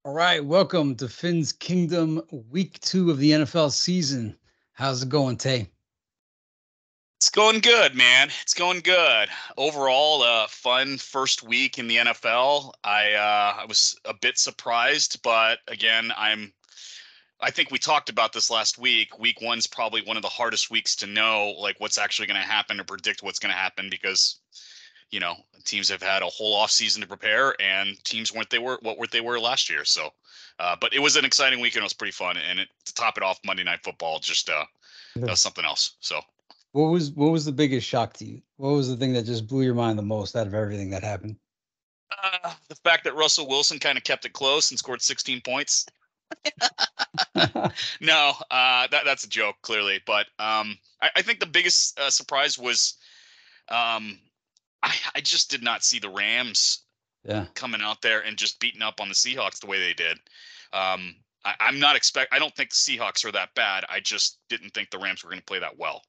All right, welcome to Finn's Kingdom, week 2 of the NFL season. How's it going, Tay? It's going good, man. It's going good. Overall, fun first week in the NFL. I was a bit surprised, but again, I think we talked about this last week. Week one's probably one of the hardest weeks to know like what's actually going to happen or predict what's going to happen because teams have had a whole off season to prepare and teams weren't they were what they were last year. So, but it was an exciting weekend. It was pretty fun, and to top it off, Monday Night Football just that was something else. So. What was the biggest shock to you? What was the thing that just blew your mind the most out of everything that happened? The fact that Russell Wilson kind of kept it close and scored 16 points. No, that's a joke, clearly. But I think the biggest surprise was I just did not see the Rams Yeah. coming out there and just beating up on the Seahawks the way they did. I'm not I don't think the Seahawks are that bad. I just didn't think the Rams were going to play that well.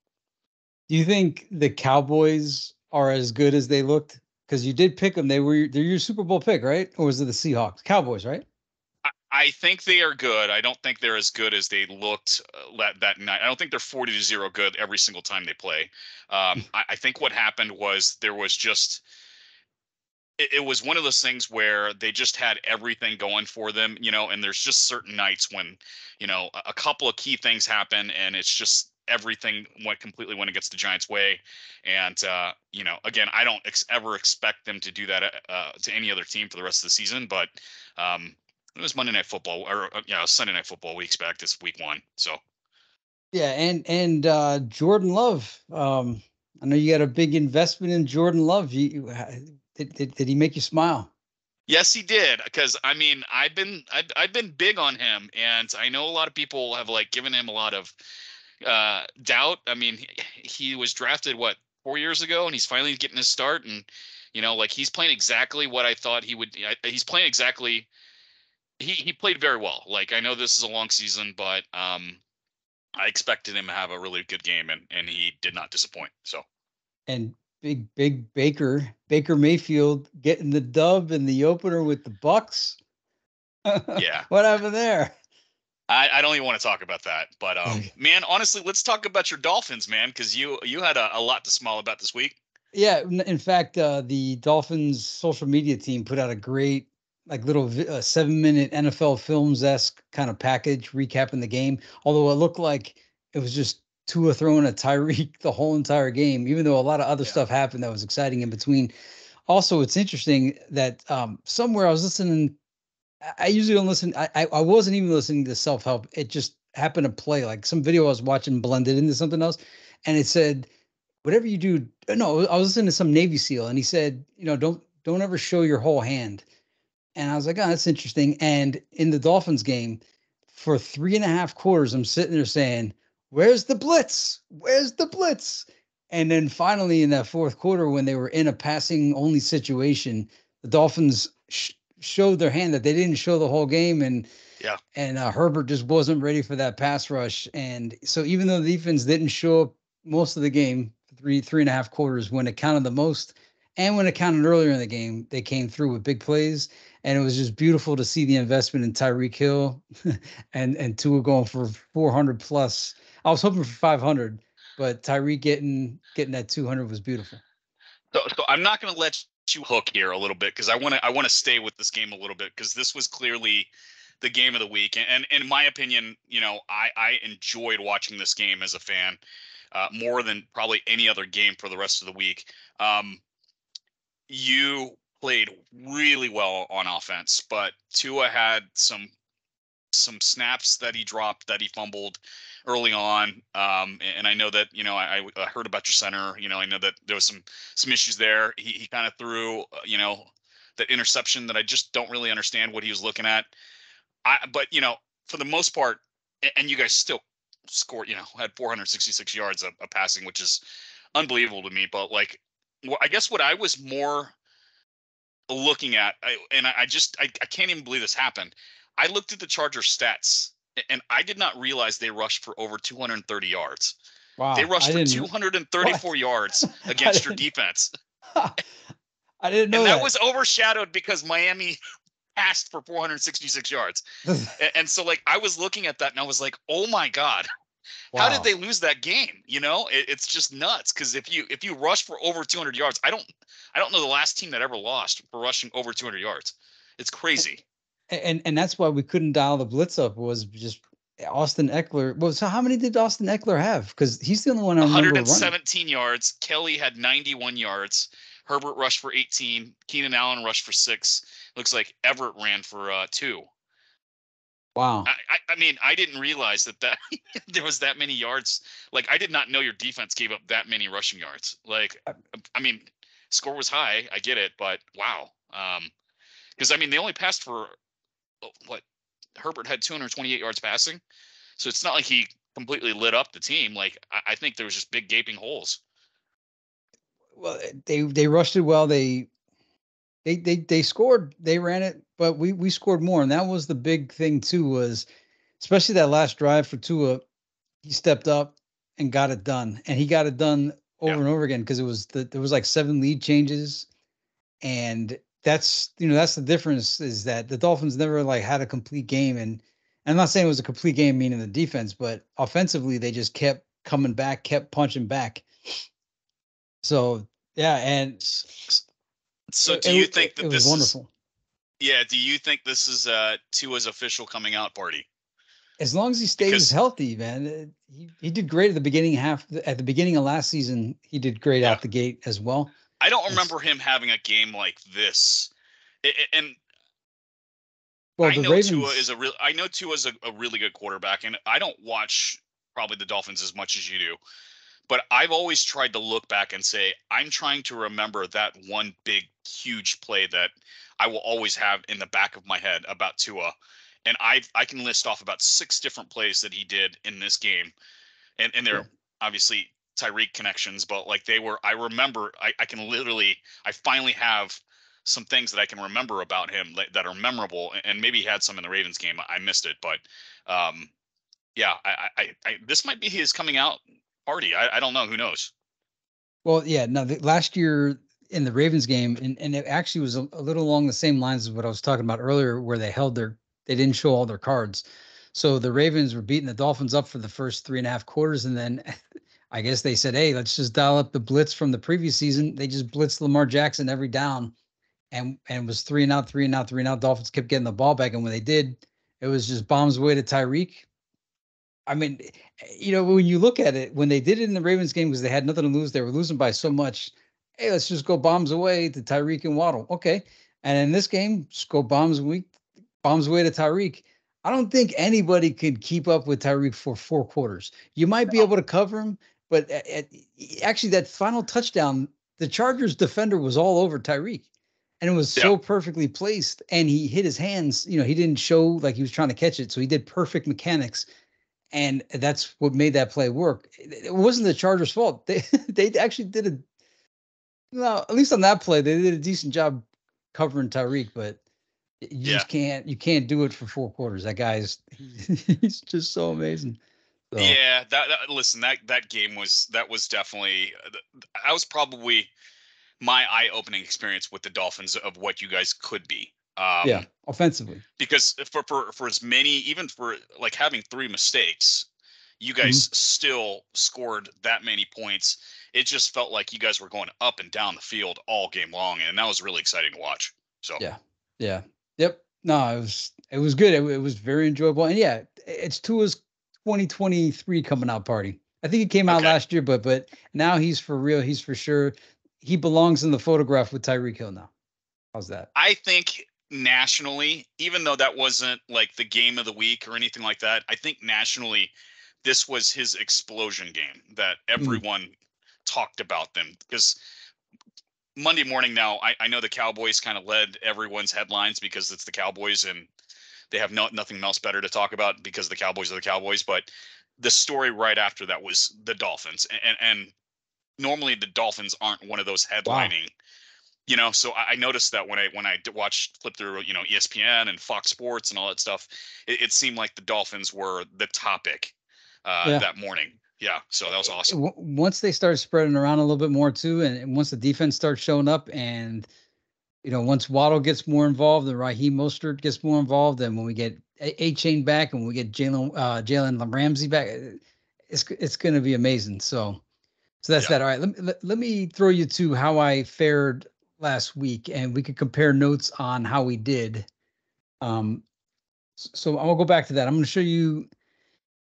Do you think the Cowboys are as good as they looked? Because you did pick them. They're your Super Bowl pick, right? Or was it the Seahawks? Cowboys, right? I think they are good. I don't think they're as good as they looked that night. I don't think they're 40-0 good every single time they play. I think what happened was there was just it was one of those things where they just had everything going for them, and there's just certain nights when, a couple of key things happen and it's just everything went against the Giants' way. And, again, I don't ever expect them to do that to any other team for the rest of the season, but it was Monday Night Football or, Sunday Night Football. We expect this week one. So, Yeah, and Jordan Love. I know you got a big investment in Jordan Love. Did he make you smile? yes, he did. Because I mean, I've been big on him, and I know a lot of people have like given him a lot of doubt. I mean, he was drafted what 4 years ago, and he's finally getting his start. And like he's playing exactly what I thought he would. He's playing exactly. He played very well. Like I know this is a long season, but I expected him to have a really good game, and he did not disappoint. So And big Baker Mayfield getting the dub in the opener with the Bucks. yeah, What happened there? I don't even want to talk about that. But man, honestly, let's talk about your Dolphins, man, because you had a lot to smile about this week. Yeah, in fact, the Dolphins social media team put out a great, like, little 7-minute NFL films esque kind of package recapping the game. Although it looked like it was just Tua throwing a Tyreek the whole entire game, even though a lot of other Yeah. stuff happened that was exciting in between. Also, it's interesting that somewhere I was listening. I usually don't listen. I wasn't even listening to self help. It just happened to play like some video I was watching blended into something else, and it said whatever you do. No, I was listening to some Navy SEAL, and he said, don't ever show your whole hand. And I was like, oh, that's interesting. And in the Dolphins game, for 3.5 quarters, I'm sitting there saying, "Where's the blitz? Where's the blitz?" And then finally, in that fourth quarter, when they were in a passing only situation, the Dolphins showed their hand that they didn't show the whole game, and Yeah. Herbert just wasn't ready for that pass rush. And so even though the defense didn't show up most of the game, 3.5 quarters, when it counted the most, and when it counted earlier in the game, they came through with big plays. And it was just beautiful to see the investment in Tyreek Hill and Tua going for 400 plus. I was hoping for 500, but Tyreek getting that 200 was beautiful. So I'm not going to let you hook here a little bit because I want to stay with this game a little bit because this was clearly the game of the week, and in my opinion, I enjoyed watching this game as a fan more than probably any other game for the rest of the week. You played really well on offense, but Tua had some snaps that he dropped that he fumbled early on. And I know that, I heard about your center, I know that there was some issues there. He kind of threw, that interception that I just don't really understand what he was looking at. But, for the most part, and you guys still scored, had 466 yards of passing, which is unbelievable to me. But like, I guess what I was more looking at, I can't even believe this happened. I looked at the Chargers stats, and I did not realize they rushed for over 230 yards. They Wow, I rushed for didn't. What? 234 yards I against your didn't. defense, I didn't and know that that. was overshadowed because Miami passed for 466 yards. And so like I was looking at that and I was like, oh my God, how did Wow. they lose that game? It's just nuts. Cause if you rush for over 200 yards, I don't know the last team that ever lost for rushing over 200 yards. It's crazy. And that's why we couldn't dial the blitz up was just Austin Eckler. Well, so how many did Austin Eckler have? Because he's the only one I remember running. 117 yards. Kelly had 91 yards. Herbert rushed for 18. Keenan Allen rushed for 6. Looks like Everett ran for 2. Wow. I mean, I didn't realize that there was that many yards. Like, I did not know your defense gave up that many rushing yards. Like, I mean, score was high. I get it, but wow. Because I mean, they only passed for what? Herbert had 228 yards passing, so it's not like he completely lit up the team. Like, I think there was just big gaping holes. Well, they rushed it well. They scored. They ran it, but we scored more, and that was the big thing too. Was especially that last drive for Tua. He stepped up and got it done, and he got it done over Yeah. and over again because there was like 7 lead changes, and that's the difference is that the Dolphins never like had a complete game, and I'm not saying it was a complete game meaning the defense, but offensively they just kept coming back, kept punching back. So yeah, and So do you think it that was this is? wonderful. Yeah. Do you think this is Tua's official coming out party? As long as he stays Because healthy, man, he did great at the beginning at the beginning of last season. He did great yeah, out the gate as well. I don't It's, remember him having a game like this. And well, the Ravens. I know Tua is a really good quarterback, and I don't watch probably the Dolphins as much as you do. But I've always tried to look back and say, I'm trying to remember that one big, huge play that I will always have in the back of my head about Tua. And I can list off about 6 different plays that he did in this game. And Yeah. they're obviously Tyreek connections, but like I remember, I can literally, I finally have some things that I can remember about him that are memorable. And maybe he had some in the Ravens game. I missed it, but um, yeah, this might be his coming out party. I don't know. Who knows? Well, yeah, no, last year in the Ravens game, and it actually was a little along the same lines as what I was talking about earlier, where they didn't show all their cards. So the Ravens were beating the Dolphins up for the first 3.5 quarters, and then I guess they said, "Hey, let's just dial up the blitz from the previous season." They just blitzed Lamar Jackson every down, and it was 3 and out, 3 and out, 3 and out. Dolphins kept getting the ball back, and when they did, it was just bombs away to Tyreek. I mean, when you look at it, when they did it in the Ravens game because they had nothing to lose, they were losing by so much. Hey, let's just go bombs away to Tyreek and Waddle. Okay. And in this game, just go bombs away to Tyreek. I don't think anybody could keep up with Tyreek for 4 quarters. You might be No. able to cover him, but actually, that final touchdown, the Chargers defender was all over Tyreek. And it was Yeah. so perfectly placed. And he hit his hands. He didn't show like he was trying to catch it. So he did perfect mechanics, and that's what made that play work. It wasn't the Chargers' fault. They actually did at least on that play, they did a decent job covering Tyreek, but you Yeah. just can't do it for 4 quarters. That guy's he's just so amazing. So Yeah. Listen, that game was definitely, that was probably my eye-opening experience with the Dolphins of what you guys could be. yeah, offensively. Because for as many, even for like having 3 mistakes, you Mhm. guys still scored that many points. It just felt like you guys were going up and down the field all game long, and that was really exciting to watch. So Yeah. Yeah. Yep. No, it was good. It was very enjoyable. And yeah, it's Tua's 2023 coming out party. I think it came out okay, last year, but now he's for real. He's for sure. He belongs in the photograph with Tyreek Hill now. How's that? I think nationally, even though that wasn't like the game of the week or anything like that, I think nationally, this was his explosion game that Mm, everyone talked about them because Monday morning now, I know the Cowboys kind of led everyone's headlines because it's the Cowboys and they have nothing else better to talk about because the Cowboys are the Cowboys. But the story right after that was the Dolphins, and normally the Dolphins aren't one of those wow. headlining. So I noticed that when I watched flip through, ESPN and Fox Sports and all that stuff, it seemed like the Dolphins were the topic Yeah. that morning. Yeah, so that was awesome. Once they start spreading around a little bit more too, and once the defense starts showing up, and Once Waddle gets more involved and Raheem Mostert gets more involved, and when we get A-Chain back and when we get Jalen Ramsey back, it's going to be amazing. So that's Yeah. that. All right, let me throw you to how I fared last week, and we could compare notes on how we did. So I'll go back to that. I'm going to show you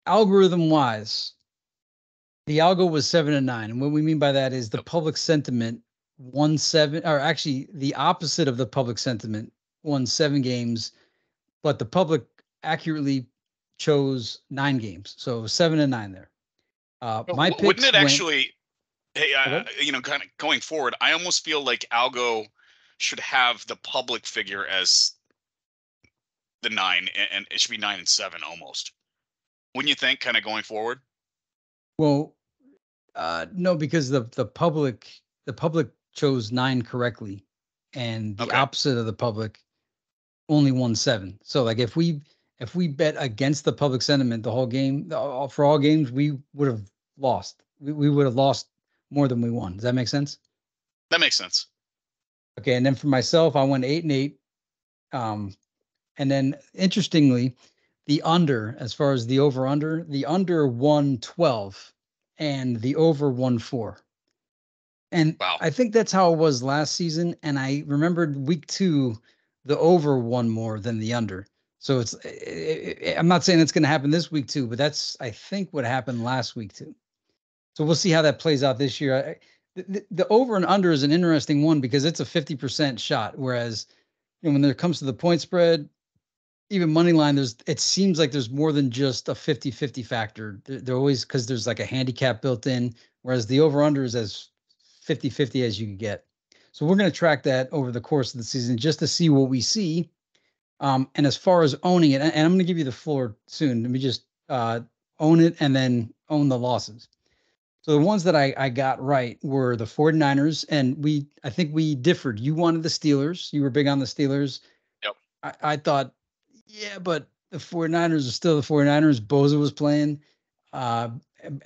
algorithm wise. The algo was 7-9, and what we mean by that is the Yep. public sentiment won seven, or actually the opposite of the public sentiment won 7 games, but the public accurately chose 9 games, so 7-9 there. My Wouldn't picks it went. actually? Hey, Okay. kind of going forward, I almost feel like Algo should have the public figure as the 9, and it should be 9 and 7 almost. Wouldn't you think, kind of going forward? Well, no, because the public chose 9 correctly, and the Okay, opposite of the public only won 7. So like if we bet against the public sentiment the whole game, for all games, we would have lost. We would have lost more than we won. Does that make sense? that makes sense. Okay, and then for myself, I went 8-8. Um, and then interestingly, the under, as far as the under won 12, and the over won 4. And Wow. I think that's how it was last season. And I remembered week 2, the over won more than the under. So I'm not saying it's going to happen this week too, but that's, I think, what happened last week too. So we'll see how that plays out this year. The over and under is an interesting one because it's a 50% shot. Whereas, when it comes to the point spread, even money line, it seems like there's more than just a 50-50 factor. They're always, because there's like a handicap built in, whereas the over under is as 50-50 as you can get. So we're going to track that over the course of the season just to see what we see. And as far as owning it, and I'm going to give you the floor soon. Let me just own it and then own the losses. So the ones that I got right were the 49ers, and I think we differed. You wanted the Steelers. You were big on the Steelers. Yep. I thought, yeah, but the 49ers are still the 49ers. Boza was playing, uh,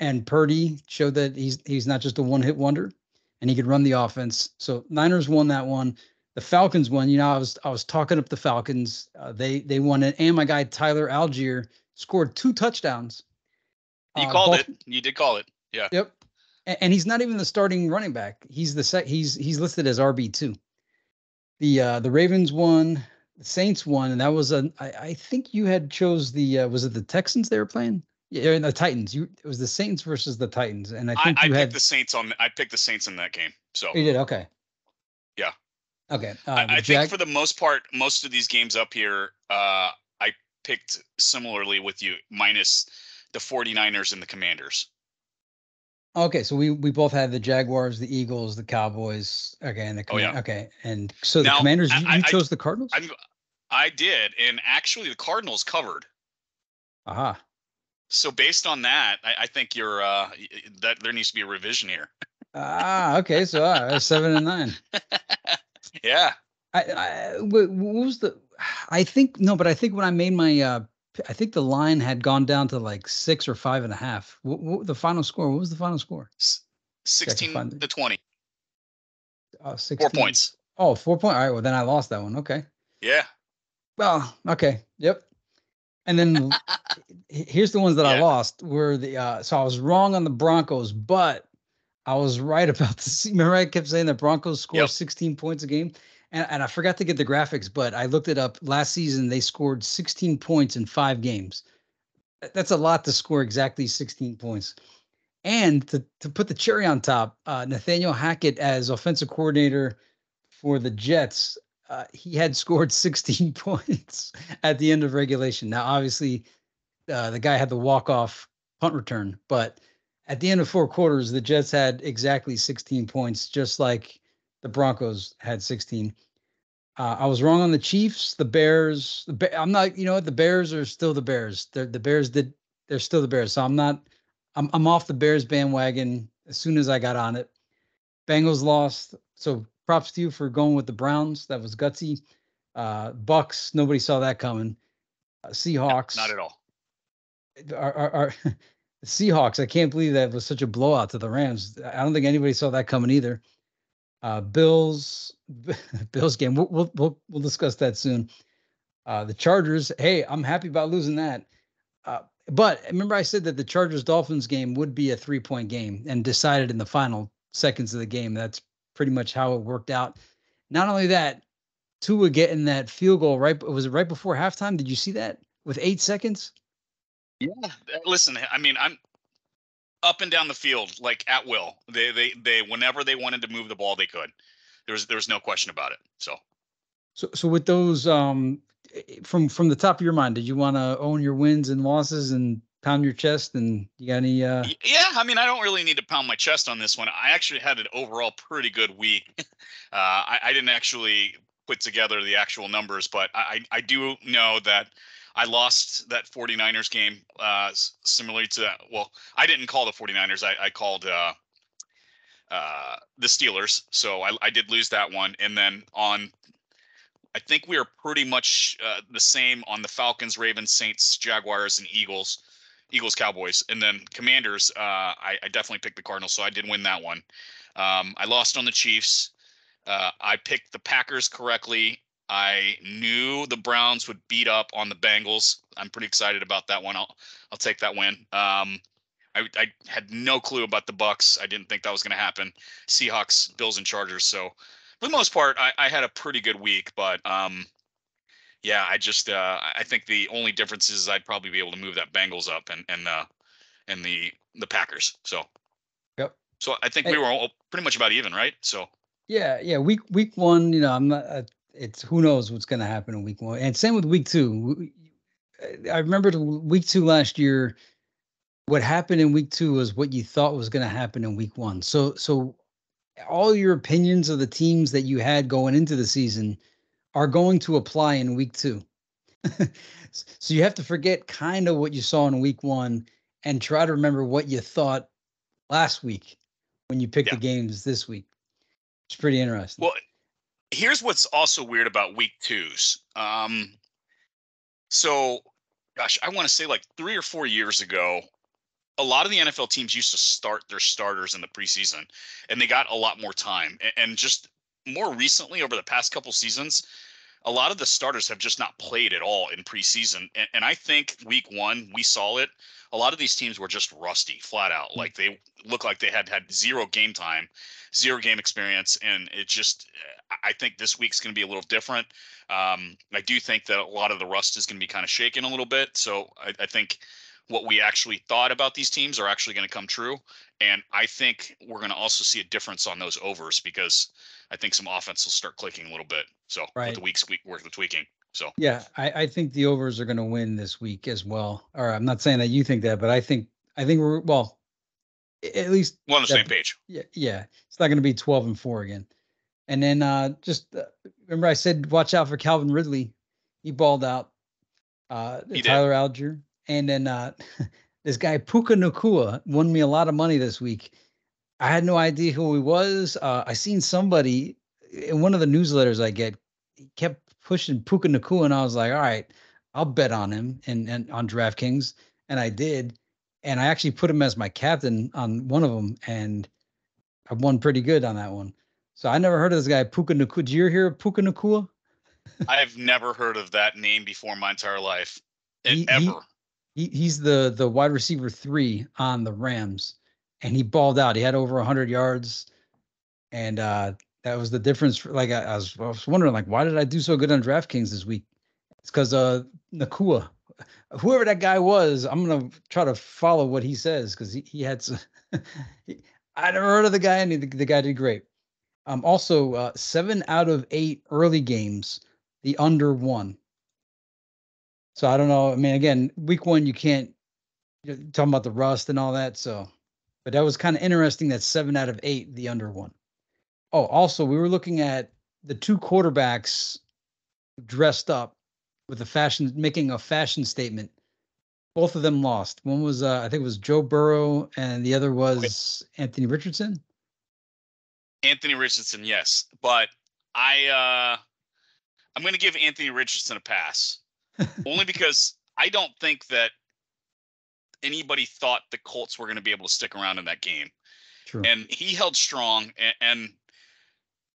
and Purdy showed that he's not just a one-hit wonder, and he could run the offense. So Niners won that one. The Falcons won. I was talking up the Falcons. They won it, and my guy Tyler Algier scored 2 touchdowns. You called Both. it. You did call it. Yeah. Yep. And he's not even the starting running back. He's listed as RB2. The Ravens won, the Saints won, and that was I think you had chose was it the Texans they were playing? Yeah, the Titans. It was the Saints versus the Titans, and I think I you picked had. the Saints on. I picked the Saints in that game. So You did, okay. yeah. Okay. The I think Jag. for the most part, most of these games up here, I picked similarly with you, minus the 49ers and the Commanders. Okay, so we both had the Jaguars, the Eagles, the Cowboys. Okay, and the Oh yeah. command. Okay, and so the Now Commanders. You chose the Cardinals. I did, and actually the Cardinals covered. Aha. So based on that, I think you're that there needs to be a revision here. Okay. So 7-9. Yeah. What was the? I think no, but I think when I made my, I think the line had gone down to like 6 or 5.5. The final score? What was the final score? See, I can 16 find it. to 20. 4 16. points. Oh, 4 point. All right. Well, then I lost that one. Okay. Yeah. Well, okay. Yep. And then here's the ones that I Yeah. lost were so I was wrong on the Broncos, but I was right about the. Remember, I kept saying the Broncos score Yep. 16 points a game, and I forgot to get the graphics, but I looked it up. Last season, they scored 16 points in 5 games. That's a lot to score exactly 16 points. And to put the cherry on top, Nathaniel Hackett as offensive coordinator for the Jets, he had scored 16 points at the end of regulation. Now, obviously, the guy had the walk-off punt return, but at the end of 4 quarters, the Jets had exactly 16 points, just like the Broncos had 16. I was wrong on the Chiefs, the Bears. I'm not. You know what? The Bears are still the Bears. The Bears did. They're still the Bears. So I'm not. I'm off the Bears bandwagon as soon as I got on it. Bengals lost. So props to you for going with the Browns. That was gutsy. Bucks. Nobody saw that coming. No, not Seahawks. at all. Are the Seahawks. I can't believe that was such a blowout to the Rams. I don't think anybody saw that coming either. Bills Bills game. We'll discuss that soon. The Chargers. Hey, I'm happy about losing that. Uh, but remember, I said that the Chargers Dolphins game would be a 3-point game and decided in the final seconds of the game. That's pretty much how it worked out. Not only that, Tua getting that field goal right, was it right before halftime? Did you see that with 8 seconds? Yeah. Listen, I mean, I'm up and down the field like at will. They whenever they wanted to move the ball, they could. There was no question about it. So So with those, from the top of your mind, did you want to own your wins and losses and pound your chest? And you got any? yeah, I mean, I don't really need to pound my chest on this one. I actually had an overall pretty good week. I didn't actually put together the actual numbers, but I do know that I lost that 49ers game similarly to, well, I didn't call the 49ers. I called the Steelers. So I did lose that one. And then on, I think we are pretty much the same on the Falcons, Ravens, Saints, Jaguars, and Eagles. Eagles, Cowboys, and then Commanders. I definitely picked the Cardinals, so I did win that one. I lost on the Chiefs. I picked the Packers correctly. I knew the Browns would beat up on the Bengals. I'm pretty excited about that one. I'll take that win. I had no clue about the Bucks. I didn't think that was going to happen. Seahawks, Bills, and Chargers. So for the most part, I had a pretty good week, but yeah, I think the only difference is I'd probably be able to move that Bengals up and the Packers. So Yep. I think we Hey, were all pretty much about even, right? So yeah. Week one, I'm not. It's who knows what's going to happen in week one, and same with week two. I remember week two last year. What happened in week two was what you thought was going to happen in week one. So all your opinions of the teams that you had going into the season are going to apply in week two. So you have to forget kind of what you saw in week one and try to remember what you thought last week when you picked the yeah. games this week. It's pretty interesting. Well, here's what's also weird about week twos. So gosh, I want to say like 3 or 4 years ago, a lot of the NFL teams used to start their starters in the preseason, and they got a lot more time. And just more recently, over the past couple seasons, a lot of the starters have just not played at all in preseason. And I think week one, we saw it. A lot of these teams were just rusty, flat out. Like they look like they had zero game time, zero game experience. And it just, I think this week's going to be a little different. I do think that a lot of the rust is going to be kind of shaken a little bit. So I think what we actually thought about these teams are actually going to come true. And I think we're going to also see a difference on those overs because I think some offense will start clicking a little bit. So with the Right. week's week worth of tweaking. So Yeah, I think the overs are going to win this week as well. Or I'm not saying that you think that, but I think we're well, at least we're on the same that. page. Yeah. It's not going to be 12-4 again. And then just remember I said watch out for Calvin Ridley. He balled out. He did. Tyler Algier, and then this guy Puka Nakua won me a lot of money this week. I had no idea who he was. I seen somebody in one of the newsletters I get. He kept pushing Puka Nakua, and I was like, all right, I'll bet on him and on DraftKings, and I did. And I actually put him as my captain on one of them, and I won pretty good on that one. So I never heard of this guy Puka Nakua. Did you ever hear of Puka Nakua? I've never heard of that name before in my entire life. He he Ever. he's the wide receiver 3 on the Rams, and he balled out. He had over 100 yards, and that was the difference. Like I was wondering, like, why did I do so good on DraftKings this week? It's because Nakua, whoever that guy was, I'm gonna try to follow what he says because he had some. I never heard of the guy, and the guy did great. Also, 7 out of 8 early games, the under won. So I don't know. I mean, again, week one you can't, talking about the rust and all that. So, but that was kind of interesting that 7 out of 8 the under one. Oh, also we were looking at the two quarterbacks dressed up with a fashion, making a fashion statement. Both of them lost. One was I think it was Joe Burrow, and the other Okay. was Anthony Richardson. Anthony Richardson, yes. But I'm gonna give Anthony Richardson a pass. Only because I don't think that anybody thought the Colts were going to be able to stick around in that game. True. And he held strong. And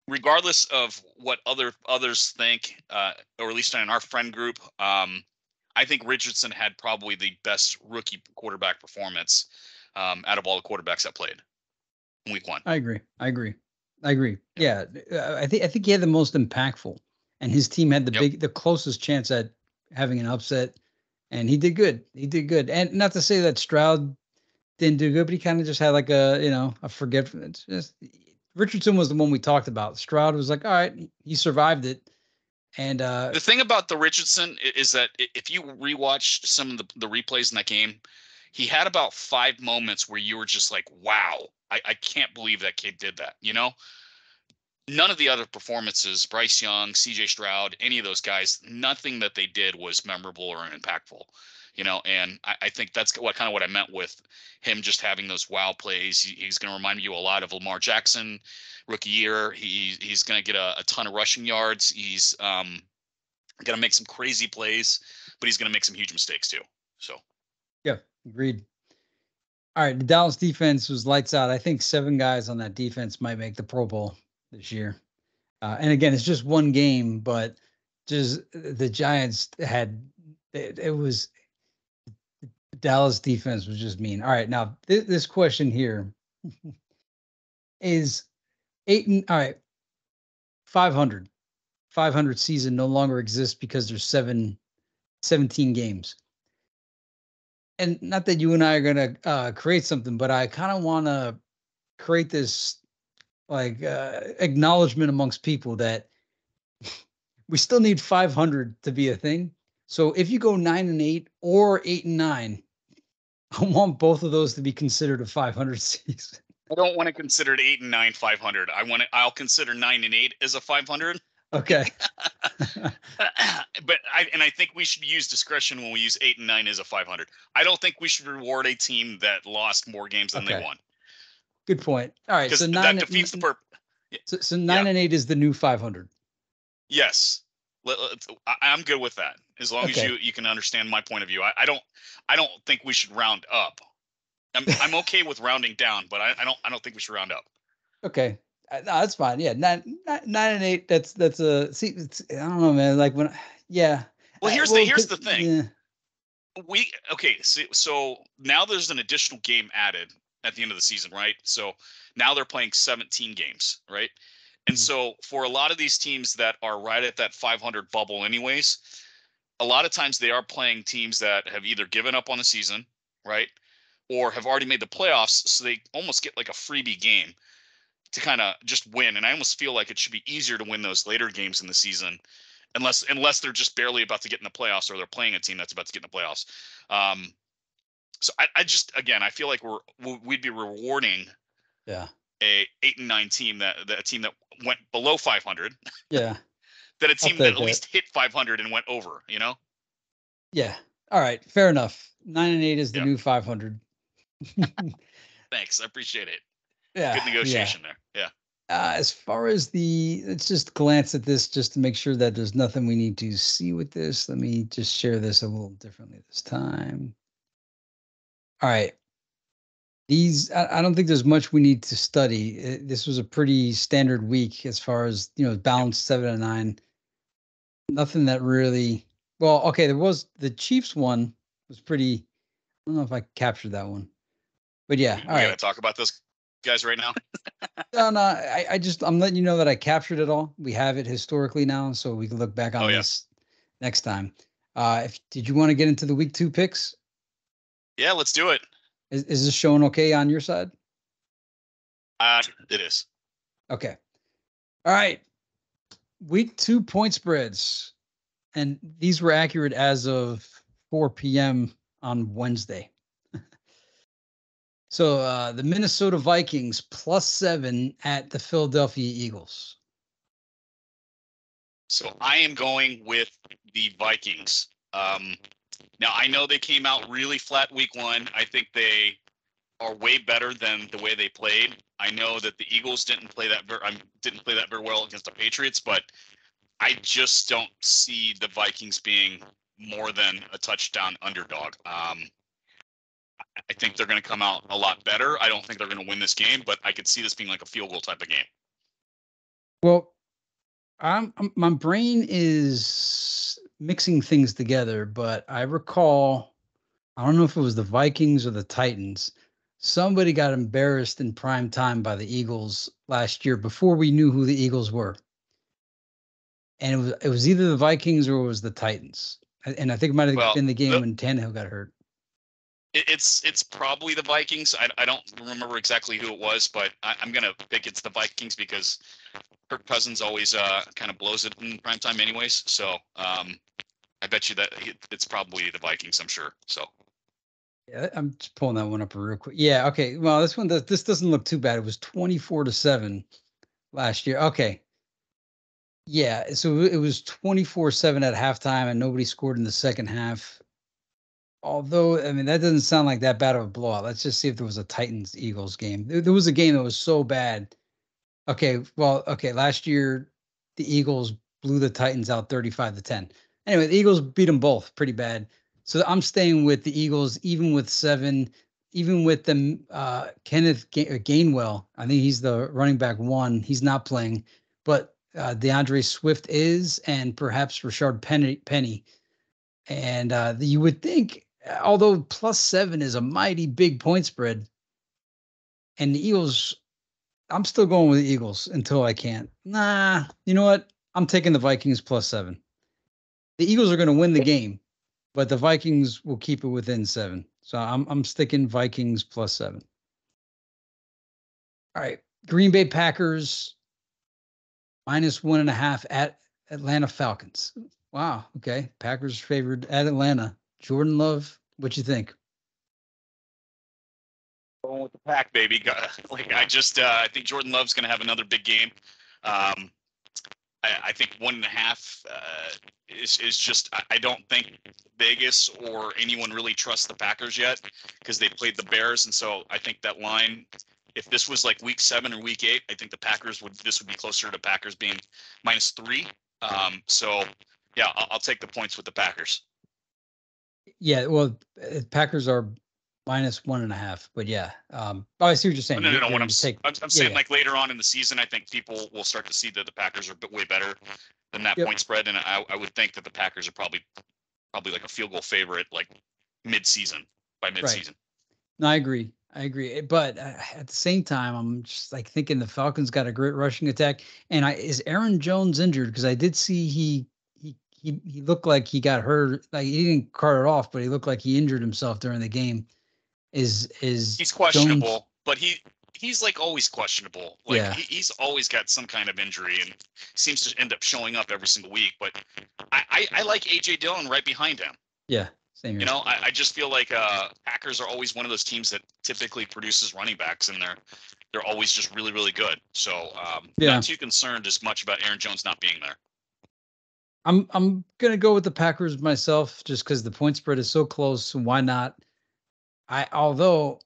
regardless of what others think, or at least in our friend group, I think Richardson had probably the best rookie quarterback performance out of all the quarterbacks that played in week 1. I agree. Yeah, I think he had the most impactful, and his team had Yep. the closest chance at having an upset, and he did good. And not to say that Stroud didn't do good, but he kind of just had like a forgetfulness. Just Richardson was the one we talked about. Stroud was like, all right, he survived it, and The thing about the Richardson is that if you rewatch some of the replays in that game, he had about 5 moments where you were just like, wow, I can't believe that kid did that. None of the other performances, Bryce Young, CJ Stroud, any of those guys, nothing that they did was memorable or impactful. And I think that's what I meant with him just having those wow plays. He's going to remind you a lot of Lamar Jackson, rookie year. He's going to get a ton of rushing yards. He's going to make some crazy plays, but he's going to make some huge mistakes too. So, yeah, agreed. All right, the Dallas defense was lights out. I think 7 guys on that defense might make the Pro Bowl this year. And again, it's just one game, but just the Giants had it was Dallas defense was just mean. All right, now this question here is all right, 500. 500 season no longer exists because there's 17 games. And not that you and I are going to create something, but I kind of want to create this like acknowledgement amongst people that we still need 500 to be a thing. So if you go 9-8 or 8-9, I want both of those to be considered a 500 season. I don't want to consider it 8 and 9 500. I'll consider 9 and 8 as a 500. Okay. But I think we should use discretion when we use 8 and 9 as a 500. I don't think we should reward a team that lost more games than they won. Good point. All right, so that defeats the purpose. So 9-8 is the new 500. Yes, I'm good with that as long as you can understand my point of view. I don't think we should round up. I'm okay with rounding down, but I don't think we should round up. Okay. No, that's fine. Yeah, 9-8. That's a see. I don't know, man. Like when, yeah. Well, here's the thing. Yeah. So now there's an additional game added at the end of the season, right? So now they're playing 17 games, right? And so for a lot of these teams that are right at that 500 bubble, anyways, a lot of times they are playing teams that have either given up on the season, right, or have already made the playoffs, so they almost get like a freebie game to kind of just win. And I almost feel like it should be easier to win those later games in the season, unless they're just barely about to get in the playoffs or they're playing a team that's about to get in the playoffs. So I just, again, I feel like we'd be rewarding a 8 and 9 team that a team that went below 500. Yeah. That a team that at least hit 500 and went over, Yeah. All right. Fair enough. 9 and 8 is the new 500. Thanks. I appreciate it. Yeah. Good negotiation there. Yeah. As far as let's just glance at this just to make sure that there's nothing we need to see with this. Let me just share this a little differently this time. All right. I don't think there's much we need to study. This was a pretty standard week as far as, balanced 7-9. Nothing that really, well, okay. There was the Chiefs one was pretty, I don't know if I captured that one, but yeah. All right. Gonna talk about those guys right now. No, I'm letting you know that I captured it all. We have it historically now, so we can look back on this next time. Did you want to get into the week 2 picks? Yeah, let's do it. Is this showing okay on your side? It is. Okay. All right. Week 2 point spreads. And these were accurate as of 4 p.m. on Wednesday. So the Minnesota Vikings +7 at the Philadelphia Eagles. So I am going with the Vikings. Now, I know they came out really flat week 1. I think they are way better than the way they played. I know that the Eagles didn't play that very well against the Patriots, but I just don't see the Vikings being more than a touchdown underdog. I think they're going to come out a lot better. I don't think they're going to win this game, but I could see this being like a field goal type of game. Well, my brain is mixing things together, but I recall, I don't know if it was the Vikings or the Titans. Somebody got embarrassed in prime time by the Eagles last year before we knew who the Eagles were. And it was either the Vikings or it was the Titans. And I think it might have Well, been the game when Tannehill got hurt. it's probably the Vikings. I don't remember exactly who it was, but I'm gonna pick it's the Vikings because Kirk Cousins always kind of blows it in prime time, anyways. So I bet you that it's probably the Vikings. I'm sure. So Yeah, I'm just pulling that one up real quick. Yeah, okay. Well, this doesn't look too bad. It was 24-7 last year. Okay. Yeah, so it was 24-7 at halftime and nobody scored in the second half. Although, I mean, that doesn't sound like that bad of a blowout. Let's just see if there was a Titans Eagles game. There was a game that was so bad. Okay, well, okay, last year the Eagles blew the Titans out 35-10. Anyway, the Eagles beat them both pretty bad. So I'm staying with the Eagles, even with 7, even with them. Kenneth Gainwell, I think he's the running back 1. He's not playing, but DeAndre Swift is, and perhaps Rashard Penny. And you would think, although +7 is a mighty big point spread, and the Eagles, I'm still going with the Eagles until I can't. Nah, you know what? I'm taking the Vikings +7. The Eagles are going to win the game, but the Vikings will keep it within 7. So I'm sticking Vikings +7. All right, Green Bay Packers -1.5 at Atlanta Falcons. Wow. Okay, Packers favored at Atlanta. Jordan Love, what you think? going with the pack, baby. Like I think Jordan Love's going to have another big game. Um, I think 1.5 is just. I don't think Vegas or anyone really trusts the Packers yet because they played the Bears, and so I think that line. If this was like week 7 or week 8, I think the Packers would. This would be closer to Packers being -3. So yeah, I'll take the points with the Packers. Yeah, well, Packers are -1.5, but yeah. I see what you're Oh, saying. no, no, no. You're What going to take, I'm yeah, saying, yeah, like later on in the season, I think people will start to see that the Packers are way better than that yep, point spread, and I would think that the Packers are probably like a field goal favorite, like mid-season by right. mid-season. No, I agree. I agree. But at the same time, I'm just like thinking the Falcons got a great rushing attack. And is Aaron Jones injured? Because I did see he looked like he got hurt. Like he didn't cart it off, but he looked like he injured himself during the game. Is He's Jones? questionable, but he's like always questionable. Like Yeah, he's always got some kind of injury and seems to end up showing up every single week. But I like AJ Dillon right behind him. yeah, same You here. know, I just feel like Packers are always one of those teams that typically produces running backs, and they're always just really really good. So not Yeah, too concerned as much about Aaron Jones not being there. I'm gonna go with the Packers myself, just because the point spread is so close. Why not? Although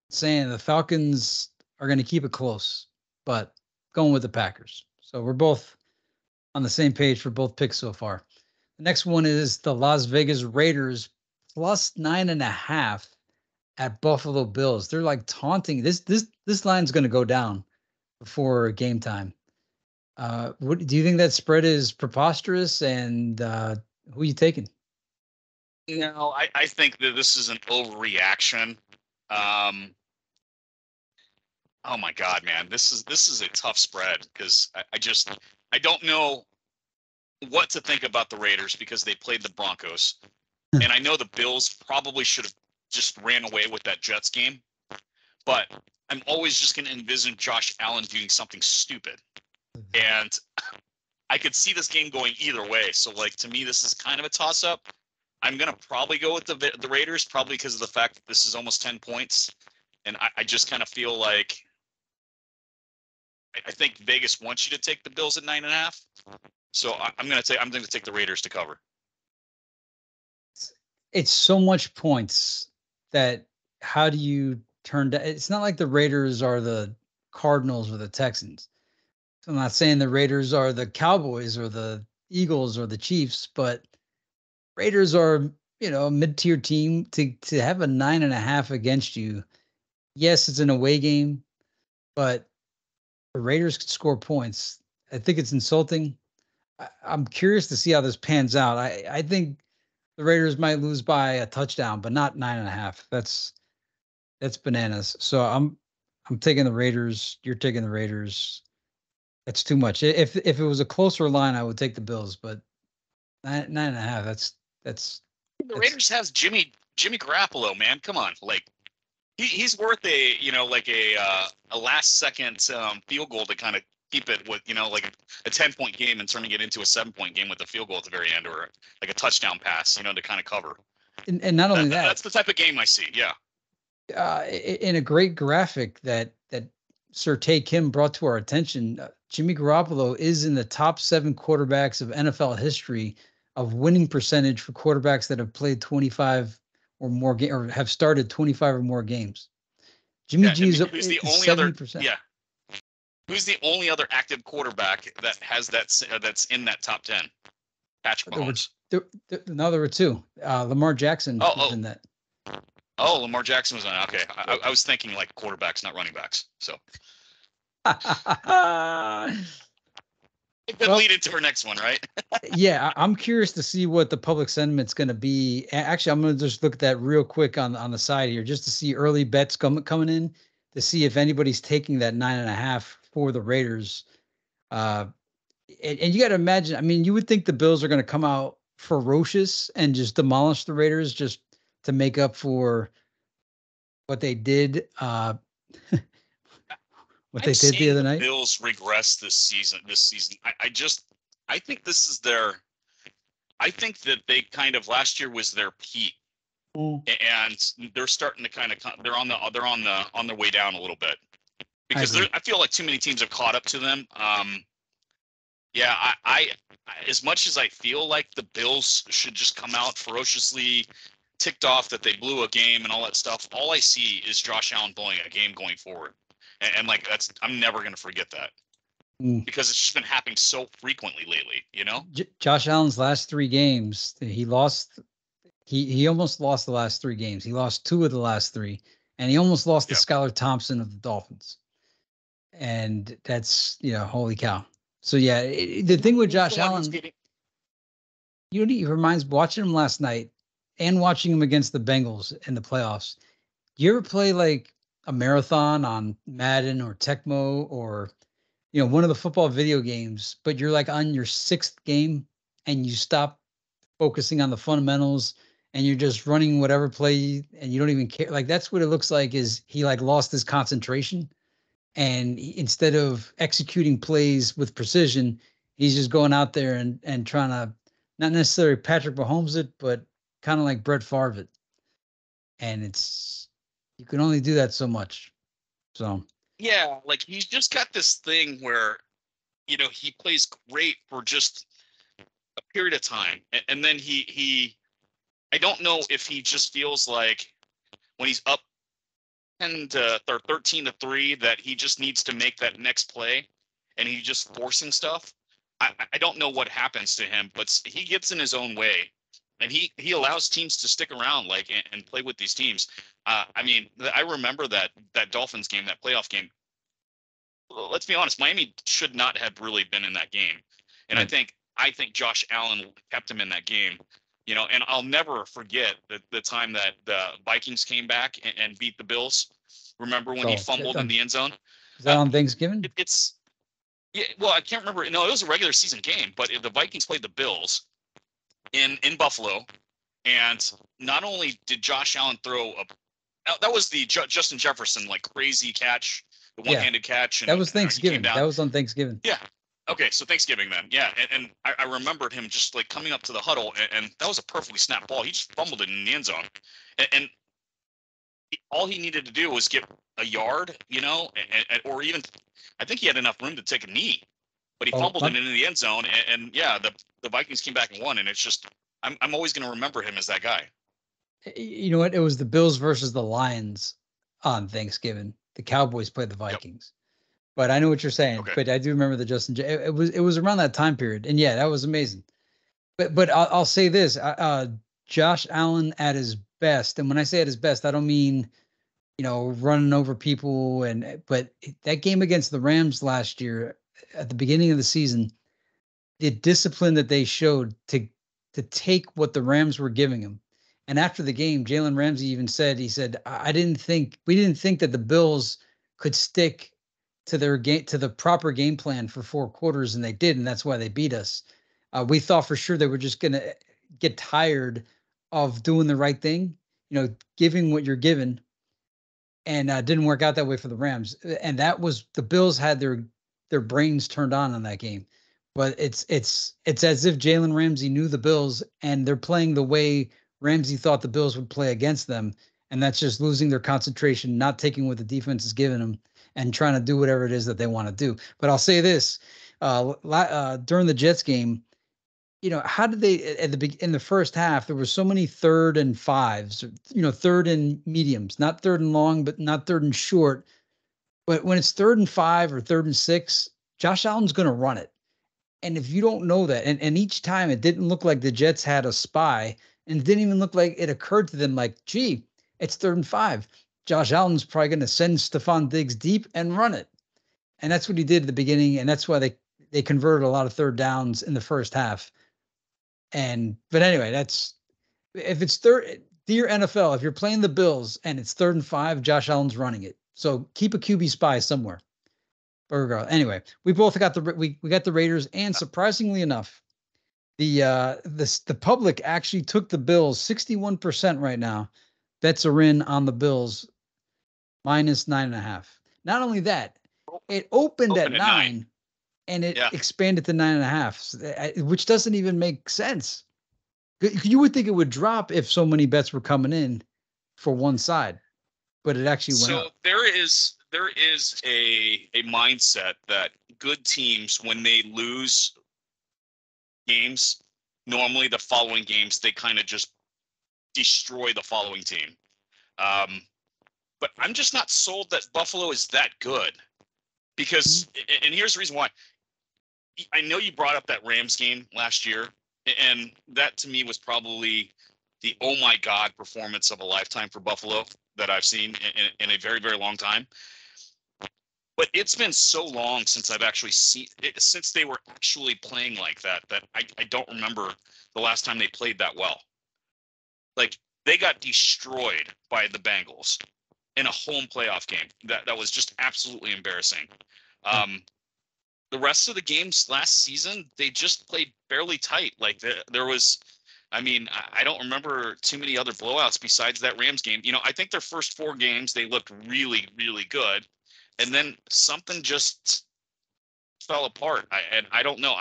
saying the Falcons are going to keep it close, but going with the Packers. So we're both on the same page for both picks so far. The next one is the Las Vegas Raiders +9.5 at Buffalo Bills. They're like taunting this line's going to go down before game time. What do you think that spread is preposterous? And who are you taking? No, I think that this is an overreaction. Um, oh my God, man, this is a tough spread because I don't know what to think about the Raiders because they played the Broncos, and I know the Bills probably should have just ran away with that Jets game, but I'm always just going to envision Josh Allen doing something stupid, and I could see this game going either way. So like to me, this is kind of a toss up. I'm gonna probably go with the Raiders, probably because of the fact that this is almost 10 points, and I just kind of feel like I think Vegas wants you to take the Bills at 9.5. So I'm gonna take the Raiders to cover. It's so much points that how do you turn down? It's not like the Raiders are the Cardinals or the Texans. So I'm not saying the Raiders are the Cowboys or the Eagles or the Chiefs, but Raiders are, a mid-tier team to have a 9.5 against you. Yes, it's an away game, but the Raiders could score points. I think it's insulting. I'm curious to see how this pans out. I think the Raiders might lose by a touchdown, but not 9.5. That's bananas. So I'm taking the Raiders. You're taking the Raiders. That's too much. If it was a closer line, I would take the Bills, but 9.5. That's The that's Raiders has Jimmy Garoppolo, man. Come on, like he's worth a like a last second field goal to kind of keep it with like a 10-point game and turning it into a 7-point game with a field goal at the very end, or like a touchdown pass, to kind of cover. and not only that, That's the type of game I see. Yeah. In a great graphic that Sir Tay Kim brought to our attention, Jimmy Garoppolo is in the top 7 quarterbacks of NFL history of winning percentage for quarterbacks that have played 25 or more or have started 25 or more games. Jimmy Yeah. G is Who's the only 70%. Yeah. Who's the only other active quarterback that has that's in that top 10? Patrick Mahomes. No, there were 2. Lamar Jackson was Oh, in that. Lamar Jackson was on. Okay, I was thinking like quarterbacks, not running backs. So it could lead into our next one, right? Yeah, I'm curious to see what the public sentiment's going to be. Actually, I'm going to just look at that real quick on the side here, just to see early bets coming in, to see if anybody's taking that 9.5 for the Raiders. And you got to imagine, I mean, you would think the Bills are going to come out ferocious and just demolish the Raiders just to make up for what they did. What I'm they did the seeing other the night. Bills regress this season. I think this is their. I think that they kind of last year was their peak, and they're starting to kind of they're on their way down a little bit because I feel like too many teams have caught up to them. Yeah, I as much as I feel like the Bills should just come out ferociously ticked off that they blew a game and all that stuff, all I see is Josh Allen blowing a game going forward. And like I'm never going to forget that because it's just been happening so frequently lately, Josh Allen's last 3 games, he lost. He almost lost the last 3 games. He lost 2 of the last 3, and he almost lost to Skylar Thompson of the Dolphins. And that's holy cow. So yeah, the thing with Josh Allen, he reminds watching him last night and watching him against the Bengals in the playoffs. Do you ever play like a marathon on Madden or Tecmo or one of the football video games, but you're like on your 6th game and you stop focusing on the fundamentals and you're just running whatever play and you don't even care? Like that's what it looks like, is he like lost his concentration, and instead of executing plays with precision, he's just going out there and trying to not necessarily Patrick Mahomes it, but kind of like Brett Favre it. And you can only do that so much. So yeah, like he's just got this thing where he plays great for just a period of time, and then he I don't know if he just feels like when he's up 10 to 13-3 that he just needs to make that next play, and he's just forcing stuff. I don't know what happens to him, but he gets in his own way, and he allows teams to stick around and play with these teams. I mean, I remember that Dolphins game, that playoff game. Let's be honest, Miami should not have really been in that game, and I think Josh Allen kept him in that game. And I'll never forget the time that the Vikings came back and beat the Bills. Remember when he fumbled in the end zone? Is that on Thanksgiving? Well, I can't remember. No, it was a regular season game, but the Vikings played the Bills in Buffalo, and not only did Josh Allen throw that was the Justin Jefferson like crazy catch, the one-handed catch. And that was Thanksgiving. That was on Thanksgiving. Yeah. Okay, so Thanksgiving then. Yeah, and I remembered him just like coming up to the huddle, and that was a perfectly snapped ball. He just fumbled it in the end zone, and all he needed to do was get a yard, or even I think he had enough room to take a knee, but he fumbled it into the end zone, and yeah, the Vikings came back and won, and it's just I'm always going to remember him as that guy. You know what? It was the Bills versus the Lions on Thanksgiving. The Cowboys played the Vikings. Yep. But I know what you're saying. Okay. But I do remember the Justin. It was around that time period, and yeah, that was amazing. But I'll say this: Josh Allen at his best, and when I say at his best, I don't mean running over people, but that game against the Rams last year, at the beginning of the season, the discipline that they showed to take what the Rams were giving him. And after the game, Jalen Ramsey even said, he said, I didn't think we didn't think that the Bills could stick to their game to the proper game plan for 4 quarters, and they did, and that's why they beat us. We thought for sure they were just gonna get tired of doing the right thing, giving what you're given, and didn't work out that way for the Rams. And that was the Bills had their brains turned on that game. But it's as if Jalen Ramsey knew the Bills and they're playing the way Ramsey thought the Bills would play against them, and that's just losing their concentration, not taking what the defense is giving them, and trying to do whatever it is that they want to do. But I'll say this: during the Jets game, how did they in the first half? There were so many 3rd and 5s, third and mediums, not third and long, but not third and short. But when it's 3rd and 5 or 3rd and 6, Josh Allen's going to run it. And if you don't know that, and each time it didn't look like the Jets had a spy, and it didn't even look like it occurred to them like, gee, it's 3rd and 5. Josh Allen's probably going to send Stephon Diggs deep and run it. And that's what he did at the beginning, and that's why they converted a lot of 3rd downs in the first half. But anyway, if it's dear NFL, if you're playing the Bills and it's 3rd and 5, Josh Allen's running it. So keep a QB spy somewhere. But regardless, anyway, we both got we got the Raiders, and surprisingly enough, the public actually took the Bills 61% right now. Bets are in on the Bills -9.5. Not only that, it opened at 9. And it expanded to 9.5, which doesn't even make sense. You would think it would drop if so many bets were coming in for one side, but it actually went up. So there is a mindset that good teams, when they lose games, normally the following games they kind of just destroy the following team. But I'm just not sold that Buffalo is that good, because, and here's the reason why. I know you brought up that Rams game last year, and that to me was probably the oh my God performance of a lifetime for Buffalo that I've seen in a very, very long time. But it's been so long since I've actually seen it, since they were actually playing like that I don't remember the last time they played that well. Like, they got destroyed by the Bengals in a home playoff game. That was just absolutely embarrassing. The rest of the games last season, they just played fairly tight. Like, there was, I mean, I don't remember too many other blowouts besides that Rams game. I think their first 4 games, they looked really, really good. And then something just fell apart. I don't know.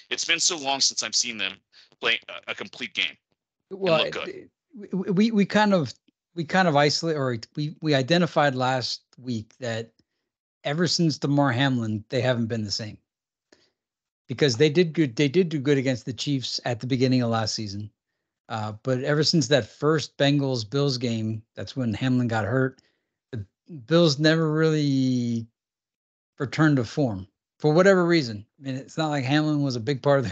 It's been so long since I've seen them play a complete game. Well, and look good. We kind of isolate, or we identified last week that ever since DeMar Hamlin, they haven't been the same, because they did do good against the Chiefs at the beginning of last season. But ever since that first Bengals-Bills game, that's when Hamlin got hurt. The Bills never really returned to form for whatever reason. I mean, it's not like Hamlin was a big part of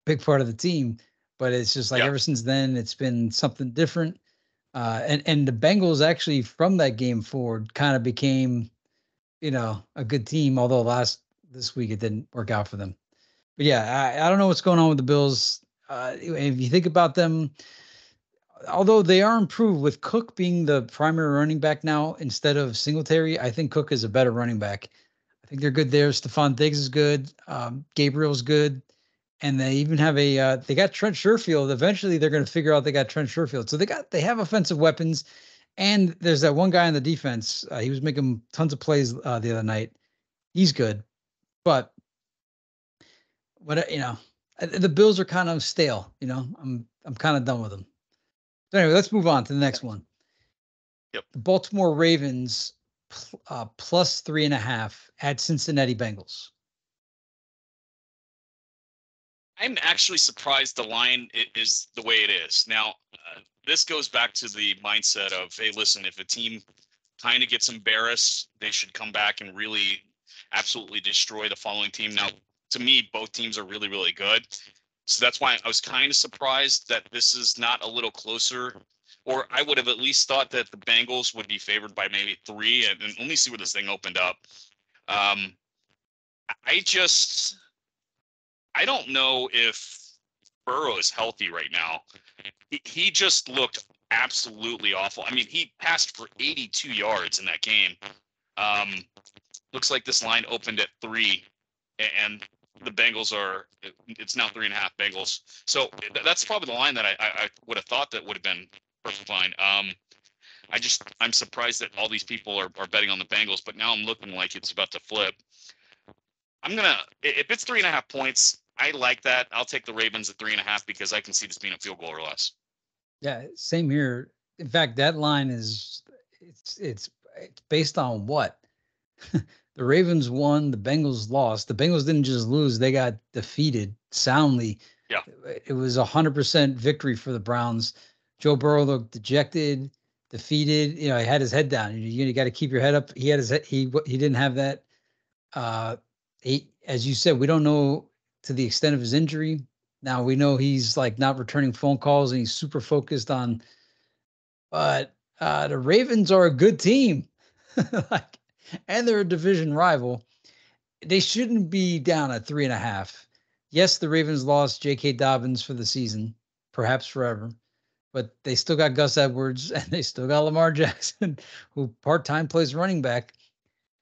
the team, but it's just like ever since then, it's been something different. And the Bengals actually, from that game forward, kind of became, a good team, although this week it didn't work out for them. But yeah, I don't know what's going on with the Bills. If you think about them, although they are improved with Cook being the primary running back now instead of Singletary, I think Cook is a better running back. I think they're good there. Stephon Diggs is good. Gabriel's good. And they even have they got Trent Sherfield. Eventually they're going to figure out they got Trent Sherfield. So they have offensive weapons. And there's that one guy on the defense. He was making tons of plays the other night. He's good, but the Bills are kind of stale. I'm kind of done with them. So anyway, let's move on to the next one. Yep. The Baltimore Ravens plus 3.5 at Cincinnati Bengals. I'm actually surprised the line is the way it is. Now, this goes back to the mindset of, hey, listen, if a team kind of gets embarrassed, they should come back and really absolutely destroy the following team. Now, to me, both teams are really, really good. So that's why I was kind of surprised that this is not a little closer, or I would have at least thought that the Bengals would be favored by maybe 3, and let me see where this thing opened up. I just I don't know if Burrow is healthy right now. He just looked absolutely awful. I mean, he passed for 82 yards in that game. Um, looks like this line opened at 3, and the Bengals are. It's now 3.5 Bengals. So that's probably the line that I would have thought that would have been perfect fine. I'm surprised that all these people are betting on the Bengals, but now I'm looking like it's about to flip. If it's 3.5 points, I like that. I'll take the Ravens at 3.5 because I can see this being a field goal or less. Yeah, same here. In fact, that line is it's based on what? The Ravens won, the Bengals lost. The Bengals didn't just lose, they got defeated soundly. Yeah. It was 100% victory for the Browns. Joe Burrow looked dejected, defeated. He had his head down. You got to keep your head up. He had his head, he didn't have that. As you said, we don't know to the extent of his injury. Now we know he's like not returning phone calls and he's super focused on. But the Ravens are a good team, like, and they're a division rival. They shouldn't be down at 3.5. Yes, the Ravens lost J.K. Dobbins for the season, perhaps forever, but they still got Gus Edwards and they still got Lamar Jackson, who part-time plays running back.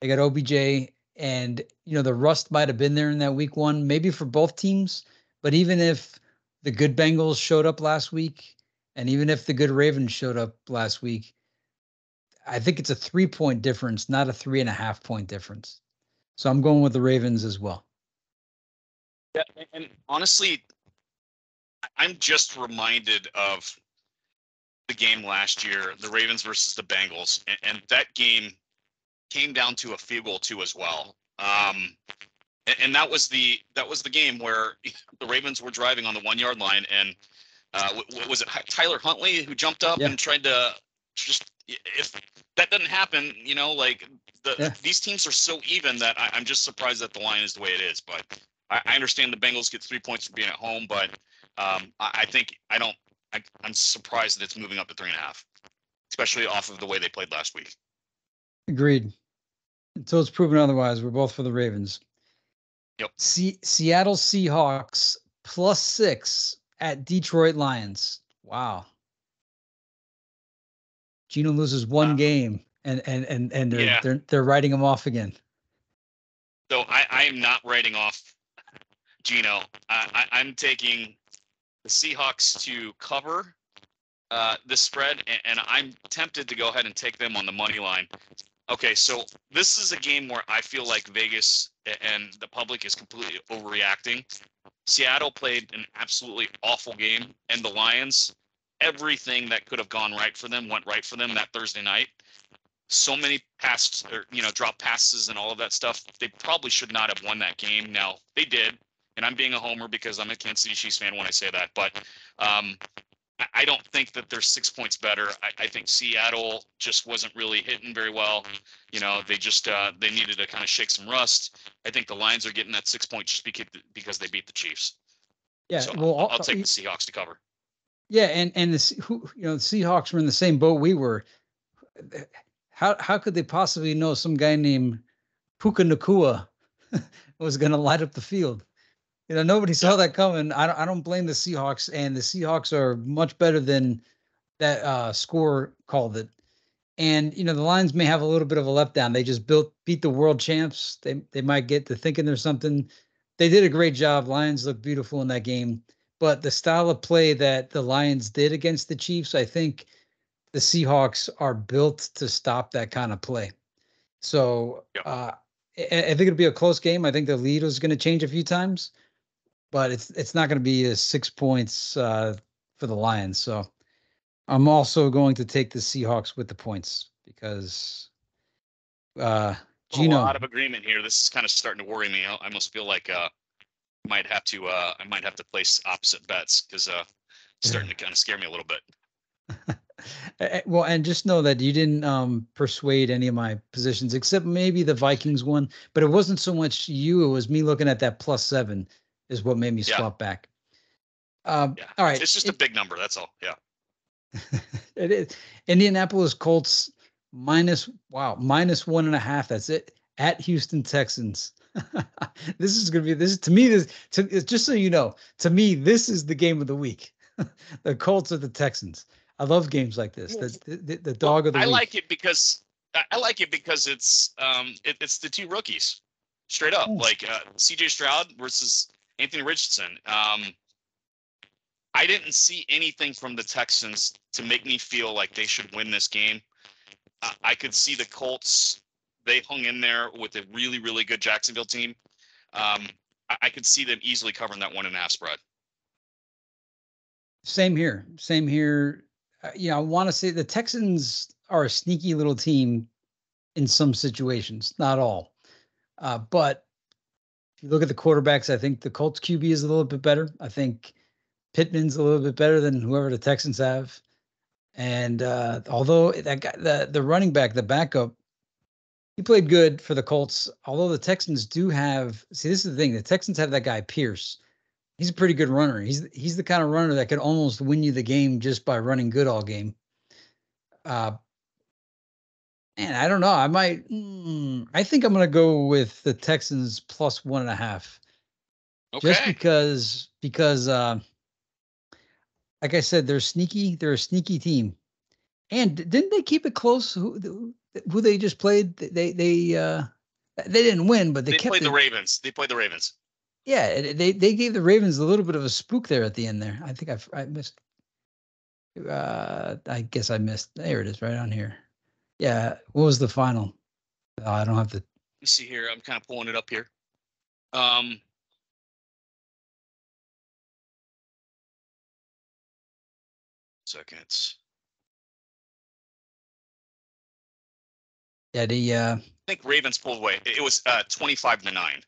They got OBJ, and the rust might have been there in that week 1, maybe for both teams. But even if the good Bengals showed up last week, and even if the good Ravens showed up last week, I think it's a 3-point difference, not a 3.5-point difference. So I'm going with the Ravens as well. Yeah, and honestly, I'm just reminded of the game last year, the Ravens versus the Bengals, and that game came down to a field goal too as well. And that was the game where the Ravens were driving on the 1-yard line, and was it Tyler Huntley who jumped up and tried to just, if that doesn't happen, these teams are so even that I'm just surprised that the line is the way it is. But I understand the Bengals get 3 points for being at home, but I'm surprised that it's moving up to 3.5, especially off of the way they played last week. Agreed. Until it's proven otherwise, we're both for the Ravens. Yep. Seattle Seahawks +6 at Detroit Lions. Wow. Geno loses one game, and they're writing him off again. So I am not writing off Geno. I'm taking the Seahawks to cover the spread, and I'm tempted to go ahead and take them on the money line. Okay, so this is a game where I feel like Vegas and the public is completely overreacting. Seattle played an absolutely awful game, and the Lions, everything that could have gone right for them went right for them that Thursday night. So many drop passes and all of that stuff. They probably should not have won that game. Now, they did, and I'm being a homer because I'm a Kansas City Chiefs fan when I say that, but I don't think that they're 6 points better. I think Seattle just wasn't really hitting very well. They just they needed to kind of shake some rust. I think the Lions are getting that 6 points just because they beat the Chiefs. Yeah, so well, I'll take the Seahawks to cover. Yeah, and the Seahawks were in the same boat we were. How could they possibly know some guy named Puka Nacua was going to light up the field? Nobody saw that coming. I don't blame the Seahawks, and the Seahawks are much better than that score called it. And the Lions may have a little bit of a letdown. They just beat the world champs. They might get to thinking there's something. They did a great job. Lions looked beautiful in that game, but the style of play that the Lions did against the Chiefs, I think the Seahawks are built to stop that kind of play. So I think it'll be a close game. I think the lead is going to change a few times, but it's not going to be a 6 points for the Lions. So I'm also going to take the Seahawks with the points because a lot of agreement here. This is kind of starting to worry me. I almost feel like I might have to place opposite bets because it's starting to kind of scare me a little bit. Well, and just know that you didn't persuade any of my positions except maybe the Vikings one, but it wasn't so much you. It was me looking at that +7 is what made me swap back. All right. It's just a big number. That's all. Yeah. It is. Indianapolis Colts -1.5. That's it. At Houston Texans. This is going to be this to me. Just so you know, to me, this is the game of the week. The Colts or the Texans. I love games like this. The Well, dog of the I week. like it because it's the two rookies, straight up, Oh, like C.J. Stroud versus Anthony Richardson. I didn't see anything from the Texans to make me feel like they should win this game. I could see the Colts. They hung in there with a really, really good Jacksonville team. I could see them easily covering that 1.5 spread. same here. Same here. I want to say the Texans are a sneaky little team in some situations, not all. But if you look at the quarterbacks, I think the Colts QB is a little bit better. I think Pittman's a little bit better than whoever the Texans have. And although that guy, the running back, the backup, he played good for the Colts. Although the Texans do have, see, this is the thing: the Texans have that guy Pierce. He's a pretty good runner. He's the kind of runner that could almost win you the game just by running good all game. Uh, and I don't know. I might. I think I'm going to go with the Texans plus 1.5, just Okay. because like I said, they're sneaky. They're a sneaky team. And didn't they keep it close? Who they just played? They didn't win, but they They kept played the it. Ravens. They played the Ravens. Yeah, they gave the Ravens a little bit of a spook there at the end there. I think I missed. I guess I missed. There it is, right on here. Yeah, what was the final? I don't have to. You see here, I'm kind of pulling it up here. Um, Seconds. Yeah, the. I think Ravens pulled away. It was 25-9.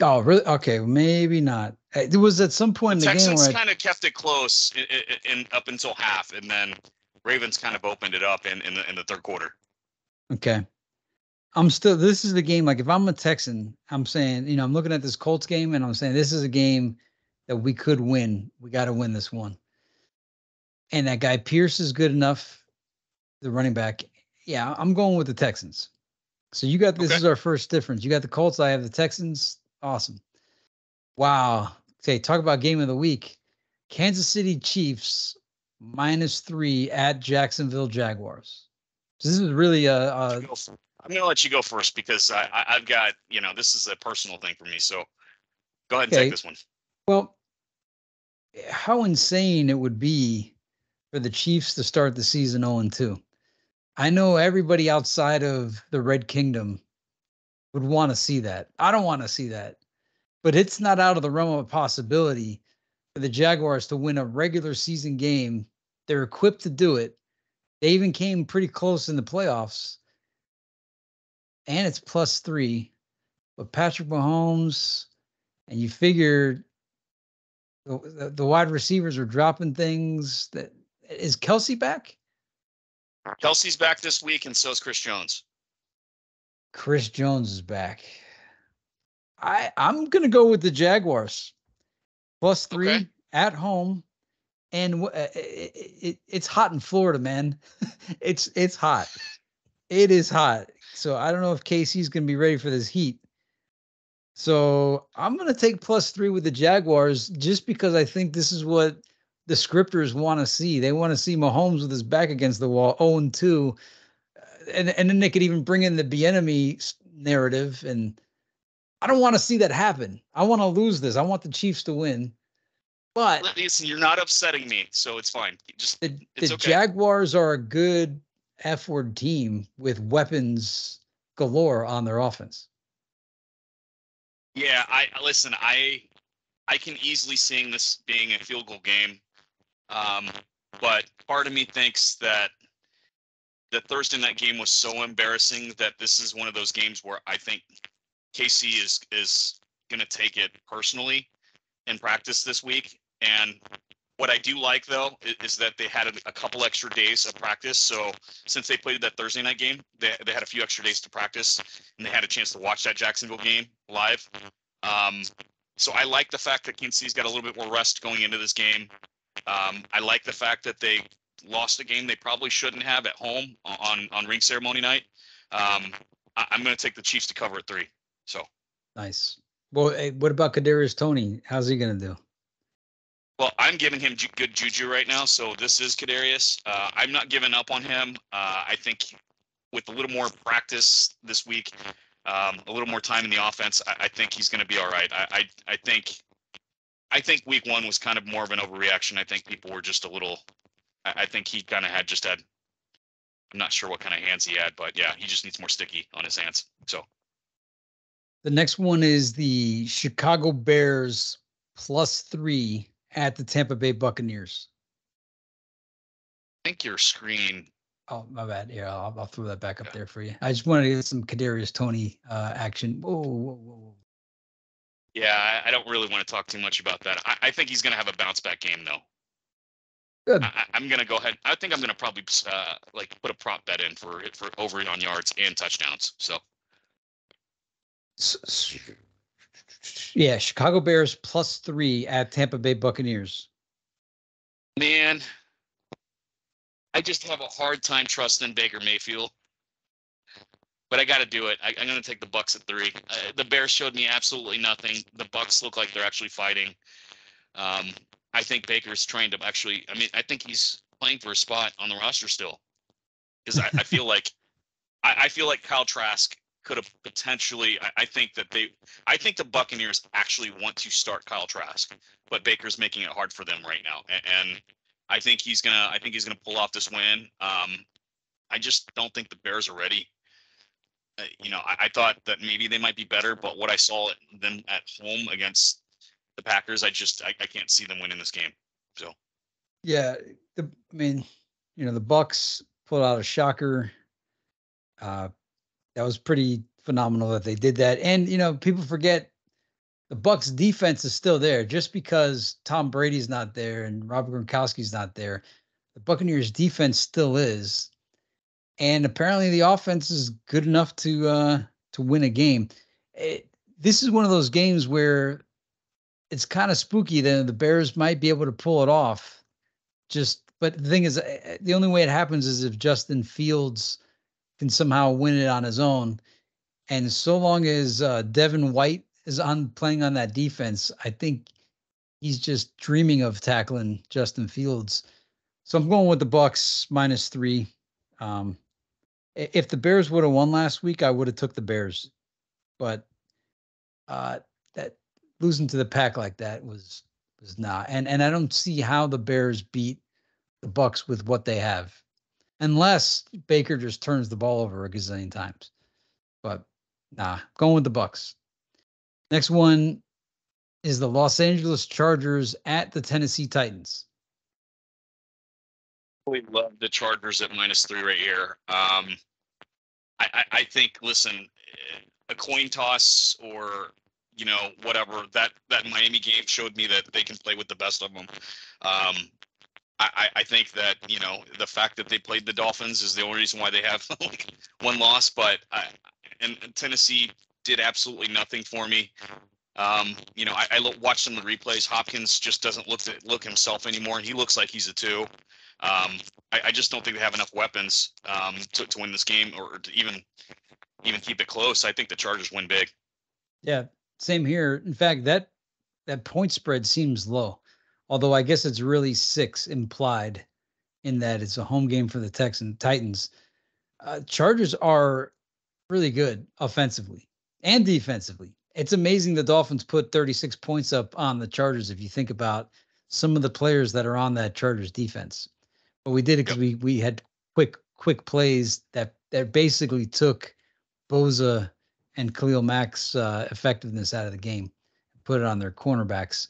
Oh, really? Okay, maybe not. It was at some The point in the game Texans where kind of kept it close in up until half, and then Ravens kind of opened it up in the third quarter. okay. I'm still. This is the game. Like if I'm a Texan, I'm saying, I'm looking at this Colts game, and I'm saying this is a game that we could win. We got to win this one. And that guy Pierce is good enough, the running back. Yeah, I'm going with the Texans. So you got this Okay. is our first difference. You got the Colts. I have the Texans. Awesome. Wow. Okay, talk about game of the week. Kansas City Chiefs -3 at Jacksonville Jaguars. So this is really I'm going to let you go first because I've got, this is a personal thing for me. So go ahead and take okay. this one. Well, how insane it would be for the Chiefs to start the season 0-2. I know everybody outside of the Red Kingdom would want to see that. I don't want to see that. But it's not out of the realm of possibility for the Jaguars to win a regular season game. They're equipped to do it. They even came pretty close in the playoffs. And it's +3. But Patrick Mahomes, and you figure the wide receivers are dropping things. That is Kelsey back? Kelsey's back this week, and so is Chris Jones. Chris Jones is back. I'm gonna go with the Jaguars +3 Okay. at home, and it's hot in Florida, man. It's hot. It is hot. So I don't know if KC's gonna be ready for this heat. So I'm gonna take +3 with the Jaguars just because I think this is what the scripters want to see. They want to see Mahomes with his back against the wall, 0-2, and then they could even bring in the Bieniemy narrative. And I don't want to see that happen. I want to lose this. I want the Chiefs to win. But Listen, you're not upsetting me, so it's fine. the It's okay. Jaguars are a good F-word team with weapons galore on their offense. Yeah, I listen. I can easily see this being a field goal game, but part of me thinks that the Thursday night game was so embarrassing that this is one of those games where I think KC is going to take it personally in practice this week. And what I do like, though, is that they had a couple extra days of practice. So since they played that Thursday night game, they had a few extra days to practice, and they had a chance to watch that Jacksonville game live. So I like the fact that Kansas City's got a little bit more rest going into this game. I like the fact that they lost a game they probably shouldn't have at home on ring ceremony night. I'm going to take the Chiefs to cover at 3. So Nice. Well, hey, what about Kadarius Toney? How's he gonna do? Well, I'm giving him good juju right now, so this is Kadarius. I'm not giving up on him. I think with a little more practice this week, a little more time in the offense, I think he's going to be all right. I think week one was kind of more of an overreaction. I think people were just a little. I think he kind of had. I'm not sure what kind of hands he had, but yeah, he just needs more sticky on his hands. So The next one is the Chicago Bears +3 at the Tampa Bay Buccaneers. I think your screen. Oh, my bad. Yeah, I'll throw that back up there for you. I just wanted to get some Kadarius Toney action. Whoa, whoa, whoa. Yeah, I don't really want to talk too much about that. I think he's going to have a bounce back game though. Good. I'm going to go ahead. I think I'm going to probably like put a prop bet in for over on yards and touchdowns. So Yeah, Chicago Bears +3 at Tampa Bay Buccaneers. man, I just have a hard time trusting Baker Mayfield. But I got to do it. I'm going to take the Bucks at 3. The Bears showed me absolutely nothing. The Bucks look like they're actually fighting. I think Baker's trying to actually. I mean, I think he's playing for a spot on the roster still, because I feel like I feel like Kyle Trask could have potentially. I think that I think the Buccaneers actually want to start Kyle Trask, but Baker's making it hard for them right now, and I think he's gonna. I think he's gonna pull off this win. I just don't think the Bears are ready. I thought that maybe they might be better, but what I saw them at home against the Packers, I can't see them winning this game. So Yeah, I mean, the Bucks pulled out a shocker. That was pretty phenomenal that they did that. And people forget the Bucks defense is still there. Just because Tom Brady's not there and Robert Gronkowski's not there, the Buccaneers defense still is. And apparently the offense is good enough to win a game. This is one of those games where it's kind of spooky that the Bears might be able to pull it off. But the thing is, the only way it happens is if Justin Fields can somehow win it on his own. And so long as Devin White is on playing on that defense, I think he's just dreaming of tackling Justin Fields. So I'm going with the Bucks -3. If the Bears would have won last week, I would have took the Bears, but that losing to the Pack like that was not. And I don't see how the Bears beat the Bucks with what they have, unless Baker just turns the ball over a gazillion times. But nah, going with the Bucks. Next one is the Los Angeles Chargers at the Tennessee Titans. we love the Chargers at -3 right here. I think, listen, a coin toss or whatever, that Miami game showed me that they can play with the best of them. I think that the fact that they played the Dolphins is the only reason why they have like one loss, but and Tennessee did absolutely nothing for me. I watched some of the replays. Hopkins just doesn't look himself anymore. He looks like he's a 2. I just don't think they have enough weapons to win this game or to even keep it close. I think the Chargers win big. Yeah, same here. In fact, that point spread seems low, although I guess it's really 6 implied in that it's a home game for the Titans. Chargers are really good offensively and defensively. It's amazing the Dolphins put 36 points up on the Chargers if you think about some of the players that are on that Chargers defense. But we did it because we had quick plays that basically took Boza and Khalil Mack's effectiveness out of the game, put it on their cornerbacks.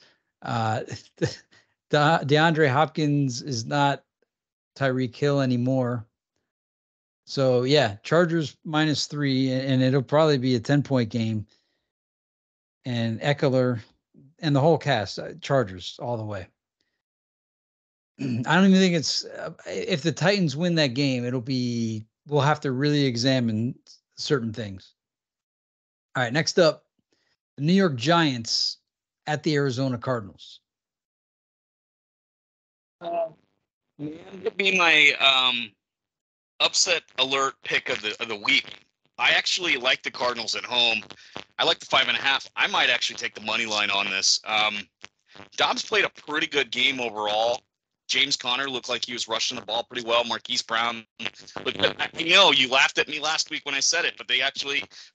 DeAndre Hopkins is not Tyreek Hill anymore. So yeah, Chargers -3, and it'll probably be a 10-point game. And Eckler and the whole cast, Chargers all the way. I don't even think it's if the Titans win that game, we'll have to really examine certain things. All right, next up, the New York Giants at the Arizona Cardinals. It'd be my upset alert pick of the week. I actually like the Cardinals at home. I like the 5.5. I might actually take the money line on this. Dobbs played a pretty good game overall. James Conner looked like he was rushing the ball pretty well. Marquise Brown, you laughed at me last week when I said it, but they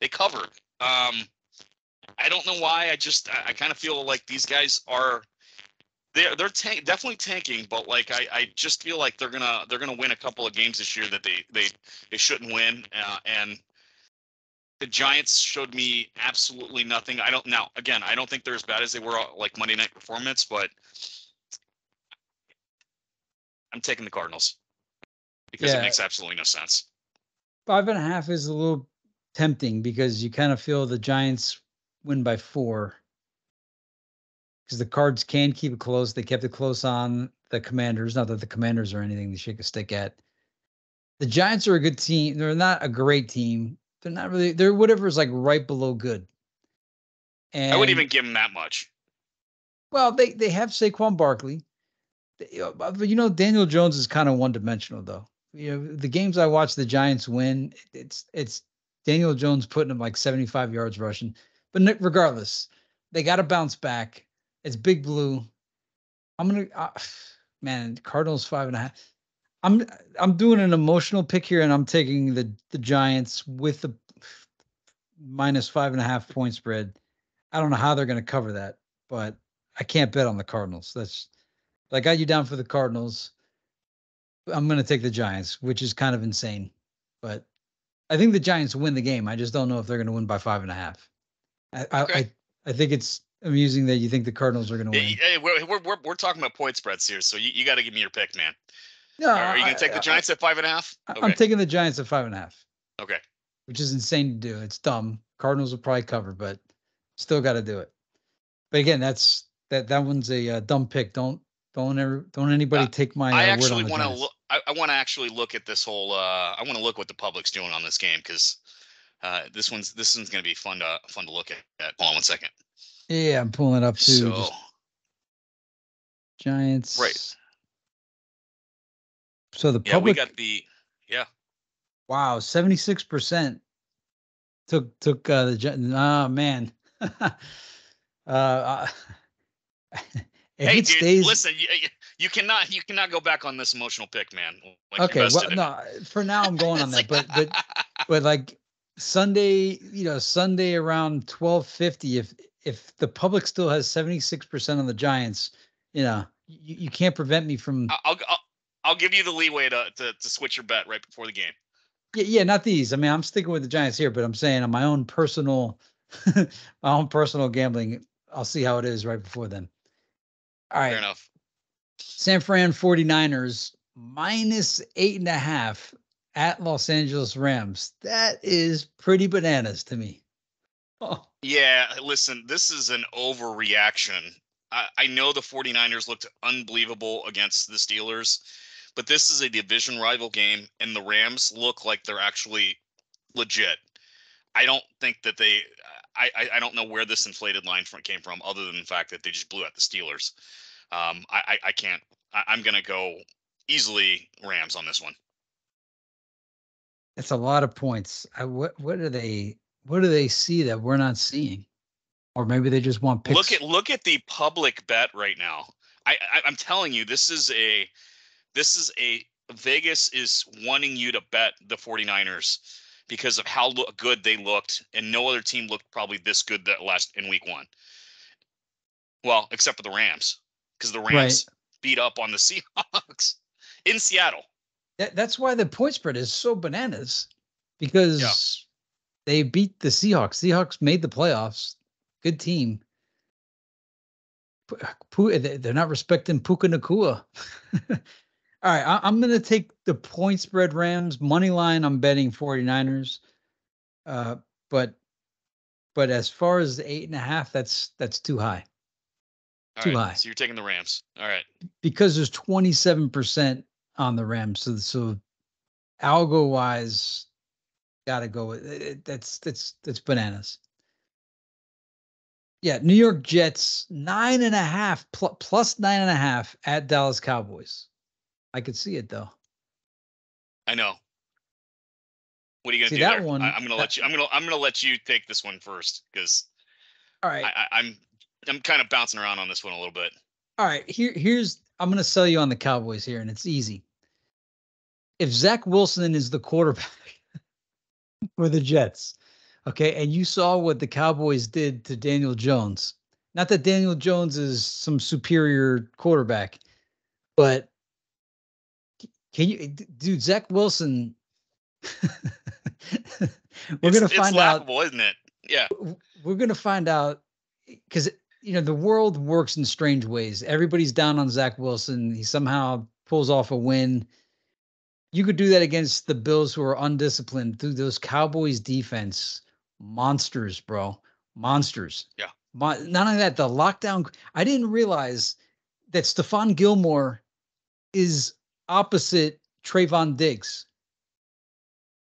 covered. I don't know why. I kind of feel like these guys are they're definitely tanking, but like I just feel like they're gonna win a couple of games this year that they shouldn't win, and the Giants showed me absolutely nothing. I don't think they're as bad as they were like Monday Night Performance, but I'm taking the Cardinals because it Yeah, makes absolutely no sense. 5.5 is a little tempting because you kind of feel the Giants win by 4 because the Cards can keep it close. They kept it close on the Commanders. Not that the Commanders are anything to shake a stick at. The Giants are a good team. They're not a great team. They're not really. They're whatever is like right below good. I wouldn't And even give them that much. well, they have Saquon Barkley. But Daniel Jones is kind of one dimensional though. The games I watch the Giants win, it's Daniel Jones putting them like 75 yards rushing. But regardless, they got to bounce back. It's Big Blue. I'm gonna man, Cardinals 5.5. I'm doing an emotional pick here, and I'm taking the Giants with the minus 5.5 point spread. I don't know how they're gonna cover that, but I can't bet on the Cardinals. I got you down for the Cardinals. I'm going to take the Giants, which is kind of insane, but I think the Giants win the game. I just don't know if they're going to win by 5.5. I, I, Okay. I, I think it's amusing that you think the Cardinals are going to win. Hey, we're talking about point spreads here, so you got to give me your pick, man. No, Are you going to take the Giants at 5.5? I'm Okay. taking the Giants at 5.5. Okay. Which is insane to do. It's dumb. Cardinals will probably cover, but still got to do it. But again, that one's a dumb pick. Don't anybody take my I word actually on the want to Giants. look. I want to actually look at this whole. I want to look what the public's doing on this game because this one's going to be fun to look at. Hold on one second. Yeah, I'm pulling it up too. So Just Giants. right. So the Yeah, we public, got the. Yeah. wow, 76% took oh man. uh if Hey, it dude, stays listen. You cannot go back on this emotional pick, man. Like you okay, well invested in it. no, for now I'm going on It's that, like. but like Sunday, Sunday around 12:50 if the public still has 76% on the Giants, you can't prevent me from I'll give you the leeway to switch your bet right before the game. yeah, not these. I mean, I'm sticking with the Giants here, but I'm saying on my own personal my own personal gambling, I'll see how it is right before then. All Fair right. enough. San Fran 49ers minus 8.5 at Los Angeles Rams. That is pretty bananas to me. Oh, Yeah, listen, this is an overreaction. I know the 49ers looked unbelievable against the Steelers, but this is a division rival game, and the Rams look like they're actually legit. I don't think that I don't know where this inflated line came from, other than the fact that they just blew out the Steelers. I can't. I'm going to go easily Rams on this one. that's a lot of points. What do they see that we're not seeing? Or maybe they just want picks. Look at the public bet right now. I'm telling you, this is a Vegas is wanting you to bet the 49ers because of how good they looked, and no other team looked probably this good that last in week 1. Well, except for the Rams, because the Right. Rams beat up on the Seahawks in Seattle. That's why the point spread is so bananas Yeah. because they beat the Seahawks. Seahawks made the playoffs. Good team. They're not respecting Puka Nakua. All right, I'm going to take the point spread Rams money line. I'm betting 49ers. Uh, but as far as the 8.5, that's too high. All Too right. high So you're taking the Rams. All right. because there's 27% on the Rams. So algo wise, gotta go with it. That's bananas. Yeah, New York Jets 9.5 plus 9.5 at Dallas Cowboys. I could see it though. I know. What are you gonna See do that there? one. I'm gonna let you. I'm gonna let you take this one first because All right. I'm kind of bouncing around on this one a little bit. All right. Here's I'm gonna sell you on the Cowboys here, and it's easy. If Zach Wilson is the quarterback for the Jets, okay, and you saw what the Cowboys did to Daniel Jones. Not that Daniel Jones is some superior quarterback, but can you, dude? Zach Wilson. We're gonna It's find out. laughable, isn't it? Yeah. We're gonna find out because the world works in strange ways. Everybody's down on Zach Wilson. He somehow pulls off a win. You could do that against the Bills, who are undisciplined. Through those Cowboys defense, monsters, bro, monsters. Yeah. Not only that, the lockdown. I didn't realize that Stephon Gilmore is opposite Trayvon Diggs.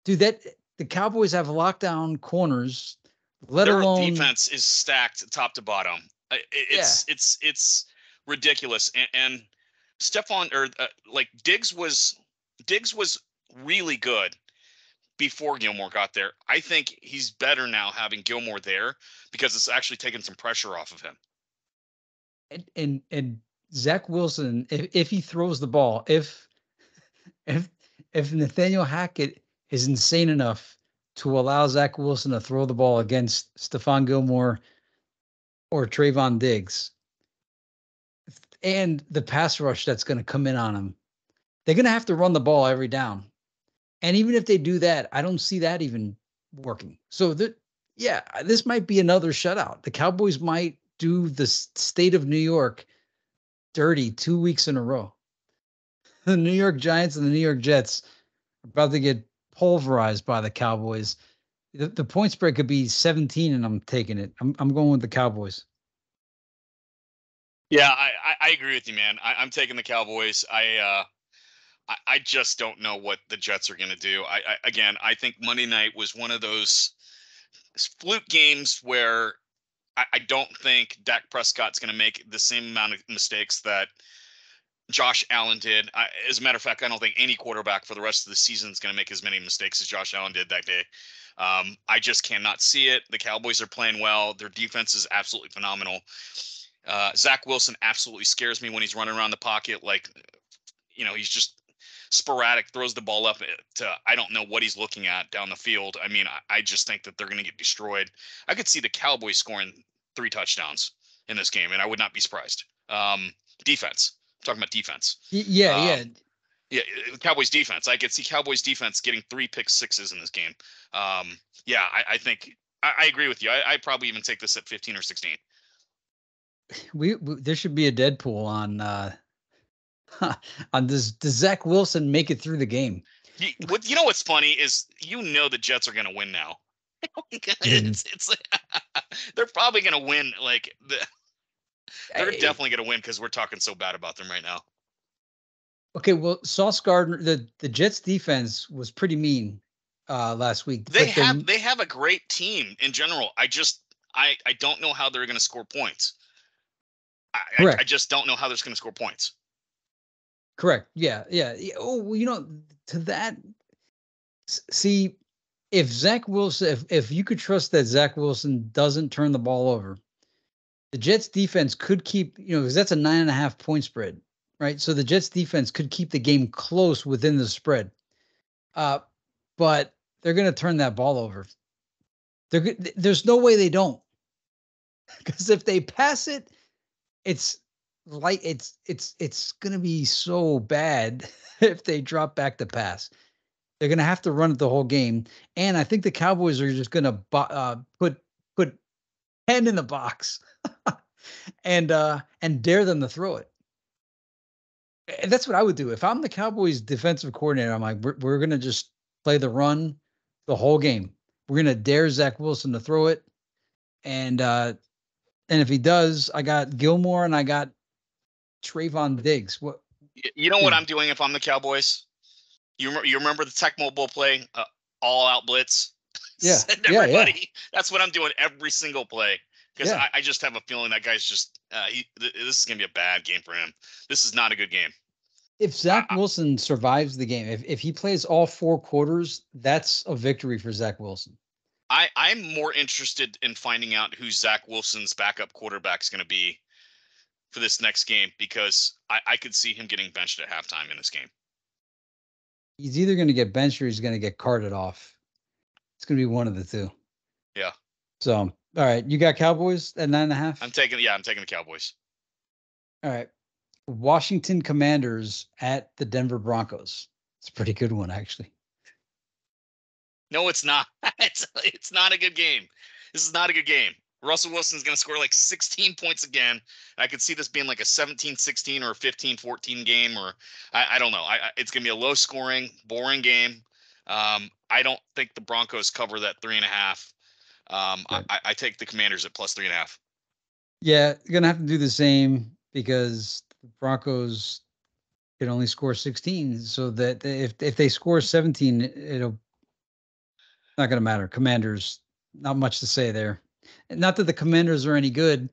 Dude, that the Cowboys have lockdown corners, let Their alone defense is stacked top to bottom. yeah. It's ridiculous. And Stephon or like Diggs was really good before Gilmore got there. I think he's better now having Gilmore there because it's actually taken some pressure off of him. And Zach Wilson, if he throws the ball, if if Nathaniel Hackett is insane enough to allow Zach Wilson to throw the ball against Stephon Gilmore or Trayvon Diggs, and the pass rush that's going to come in on him, they're going to have to run the ball every down. And even if they do that, I don't see that even working. So yeah, this might be another shutout. The Cowboys might do the state of New York dirty 2 weeks in a row. The New York Giants and the New York Jets are about to get pulverized by the Cowboys. The point spread could be 17, and I'm taking it. I'm going with the Cowboys. Yeah, I agree with you, man. I'm taking the Cowboys. I just don't know what the Jets are going to do. I think Monday night was one of those fluke games where I don't think Dak Prescott's going to make the same amount of mistakes that Josh Allen did. As a matter of fact, I don't think any quarterback for the rest of the season is going to make as many mistakes as Josh Allen did that day. I just cannot see it. The Cowboys are playing well. Their defense is absolutely phenomenal. Zach Wilson absolutely scares me when he's running around the pocket. Like, he's just sporadic, throws the ball up to, I don't know what he's looking at down the field. I mean, I just think that they're going to get destroyed. I could see the Cowboys scoring 3 touchdowns in this game, and I would not be surprised. Defense. I'm talking about defense. Yeah. Yeah, Cowboys defense. I could see Cowboys defense getting 3 pick sixes in this game. I think I agree with you. I'd probably even take this at 15 or 16. We there should be a Deadpool on on this. Does Zach Wilson make it through the game? You know what's funny is the Jets are going to win now. it's they're probably going to win. Like they're definitely going to win because we're talking so bad about them right now. Okay, well, Sauce Gardner, the Jets defense was pretty mean last week. They have a great team in general. I don't know how they're going to score points. I just don't know how they're going to score points. Correct. Yeah. Oh, well, to that, see, if Zach Wilson, if you could trust that Zach Wilson doesn't turn the ball over, the Jets defense could keep, because that's a 9.5 point spread, right? So the Jets defense could keep the game close within the spread. But they're going to turn that ball over. There's no way they don't. Because if they pass it, it's going to be so bad if they drop back to pass. They're going to have to run it the whole game. And I think the Cowboys are just going to put 10 in the box and dare them to throw it. And that's what I would do. If I'm the Cowboys defensive coordinator, I'm like, we're going to just play the run the whole game. We're going to dare Zach Wilson to throw it. And if he does, I got Gilmore and I got Trayvon Diggs. What? What I'm doing if I'm the Cowboys? You remember the Tecmo Bowl play, all out blitz? Yeah. Send everybody. Yeah. That's what I'm doing every single play. Because I just have a feeling that guy's just this is going to be a bad game for him. This is not a good game. If Zach Wilson survives the game, if he plays all 4 quarters, that's a victory for Zach Wilson. I'm more interested in finding out who Zach Wilson's backup quarterback is going to be for this next game, because I could see him getting benched at halftime in this game. He's either going to get benched or he's going to get carted off. It's going to be one of the two. Yeah. So, all right, you got Cowboys at 9.5. I'm taking the Cowboys. All right, Washington Commanders at the Denver Broncos. It's a pretty good one, actually. No, it's not. It's not a good game. This is not a good game. Russell Wilson's going to score like 16 points again. I could see this being like a 17-16 or a 15-14 game, or I don't know. It's going to be a low scoring, boring game. I don't think the Broncos cover that 3.5. I take the Commanders at plus 3.5. Yeah, you're going to have to do the same because the Broncos can only score 16. So that if they score 17, it'll not going to matter. Commanders, not much to say there. Not that the Commanders are any good,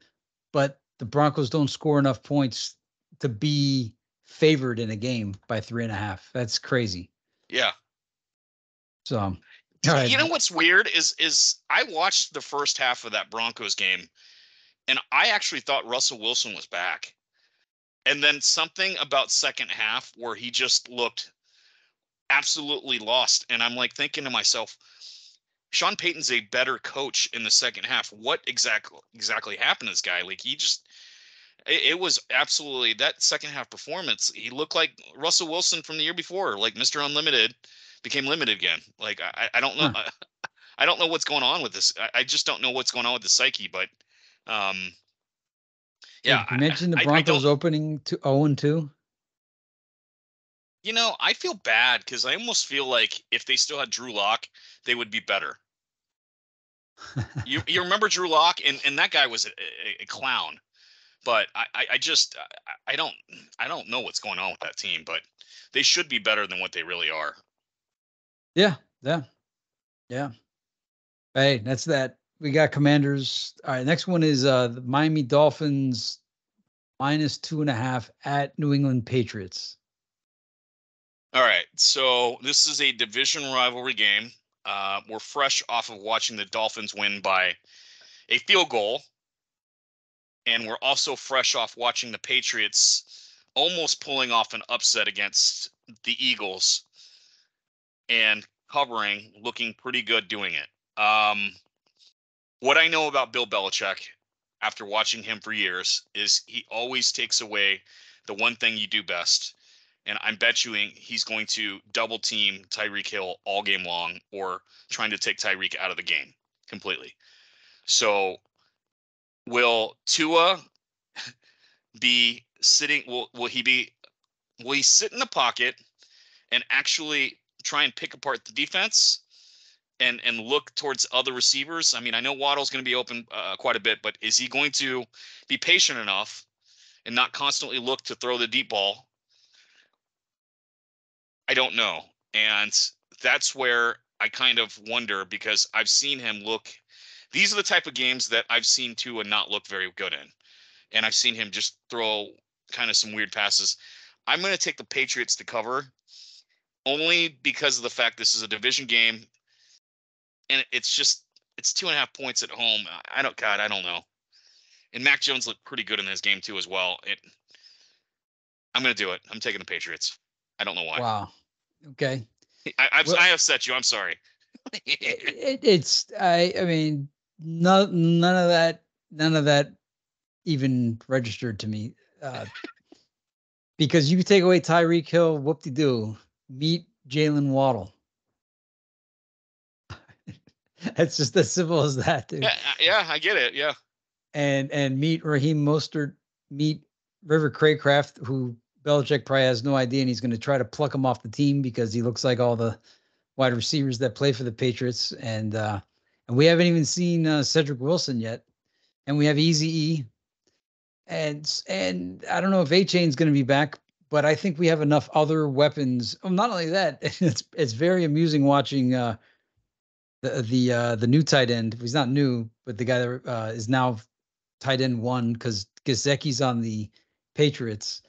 but the Broncos don't score enough points to be favored in a game by 3.5. That's crazy. Yeah. So, all right. You know what's weird is I watched the first half of that Broncos game, and I actually thought Russell Wilson was back. And then something about second half where he just looked absolutely lost. And I'm like thinking to myself, Sean Payton's a better coach in the second half. What exactly happened to this guy? Like it was absolutely that second half performance. He looked like Russell Wilson from the year before, like Mr. Unlimited became limited again. Like I don't know. I don't know what's going on with this. I just don't know what's going on with the psyche, but yeah. You mentioned the Broncos opening to 0-2. You know, I feel bad because I almost feel like if they still had Drew Lock, they would be better. You remember Drew Lock, and that guy was a clown. But I don't know what's going on with that team, but they should be better than what they really are. Yeah. Hey, that's that. We got Commanders. All right, next one is the Miami Dolphins minus 2.5 at New England Patriots. All right, so this is a division rivalry game. We're fresh off of watching the Dolphins win by a field goal, and we're also fresh off watching the Patriots almost pulling off an upset against the Eagles and covering, looking pretty good doing it. What I know about Bill Belichick after watching him for years is he always takes away the one thing you do best. And I'm bet you he's going to double team Tyreek Hill all game long, or trying to take Tyreek out of the game completely. So will Tua be sitting? Will he sit in the pocket and actually try and pick apart the defense and look towards other receivers? I mean, I know Waddle's going to be open quite a bit, but is he going to be patient enough and not constantly look to throw the deep ball? I don't know. And that's where I kind of wonder, because I've seen him look. These are the type of games that I've seen Tua not look very good in. And I've seen him just throw kind of some weird passes. I'm going to take the Patriots to cover only because of the fact this is a division game. And it's 2.5 points at home. I don't know. And Mac Jones looked pretty good in this game too as well. I'm going to do it. I'm taking the Patriots. I don't know why. Wow. Okay. I upset you. I'm sorry. I mean, none of that even registered to me. Because you could take away Tyreek Hill, whoop-de-doo, meet Jalen Waddle. It's just as simple as that, dude. Yeah, I get it. Yeah. And meet Raheem Mostert, meet River Craycraft, who Belichick probably has no idea, and he's going to try to pluck him off the team because he looks like all the wide receivers that play for the Patriots. And we haven't even seen Cedric Wilson yet. And we have Easy E. And I don't know if A-Chain's going to be back, but I think we have enough other weapons. Oh, not only that, it's very amusing watching the new tight end. He's not new, but the guy that is now tight end 1, because Gesicki's on the Patriots.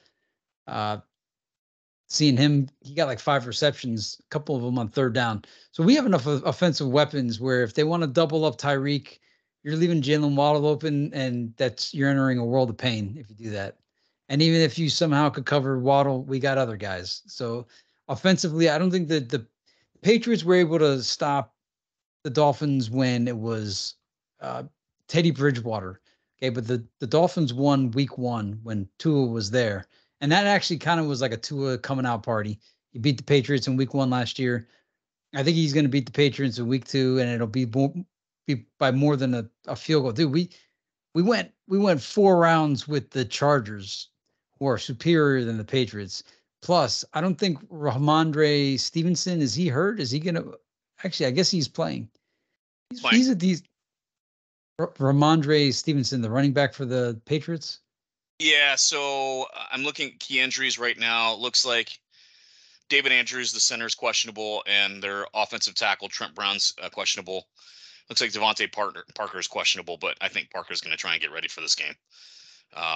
seeing him, he got like 5 receptions, a couple of them on third down. So we have enough offensive weapons where if they want to double up Tyreek, you're leaving Jalen Waddle open, and you're entering a world of pain if you do that. And even if you somehow could cover Waddle, we got other guys. So offensively, I don't think that the Patriots were able to stop the Dolphins when it was uh, Teddy Bridgewater. Okay, but the Dolphins won week 1 when Tua was there. And that actually kind of was like a Tua coming out party. He beat the Patriots in week 1 last year. I think he's going to beat the Patriots in week 2, and it'll be by more than a field goal. Dude, we went 4 rounds with the Chargers, who are superior than the Patriots. Plus, I don't think Ramondre Stevenson, is he hurt? Is he going to actually? I guess he's playing. Fine. He's a decent. Ramondre Stevenson, the running back for the Patriots. Yeah, so I'm looking at key injuries right now. Looks like David Andrews, the center, is questionable, and their offensive tackle Trent Brown's questionable. Looks like Devontae Parker is questionable, but I think Parker's going to try and get ready for this game.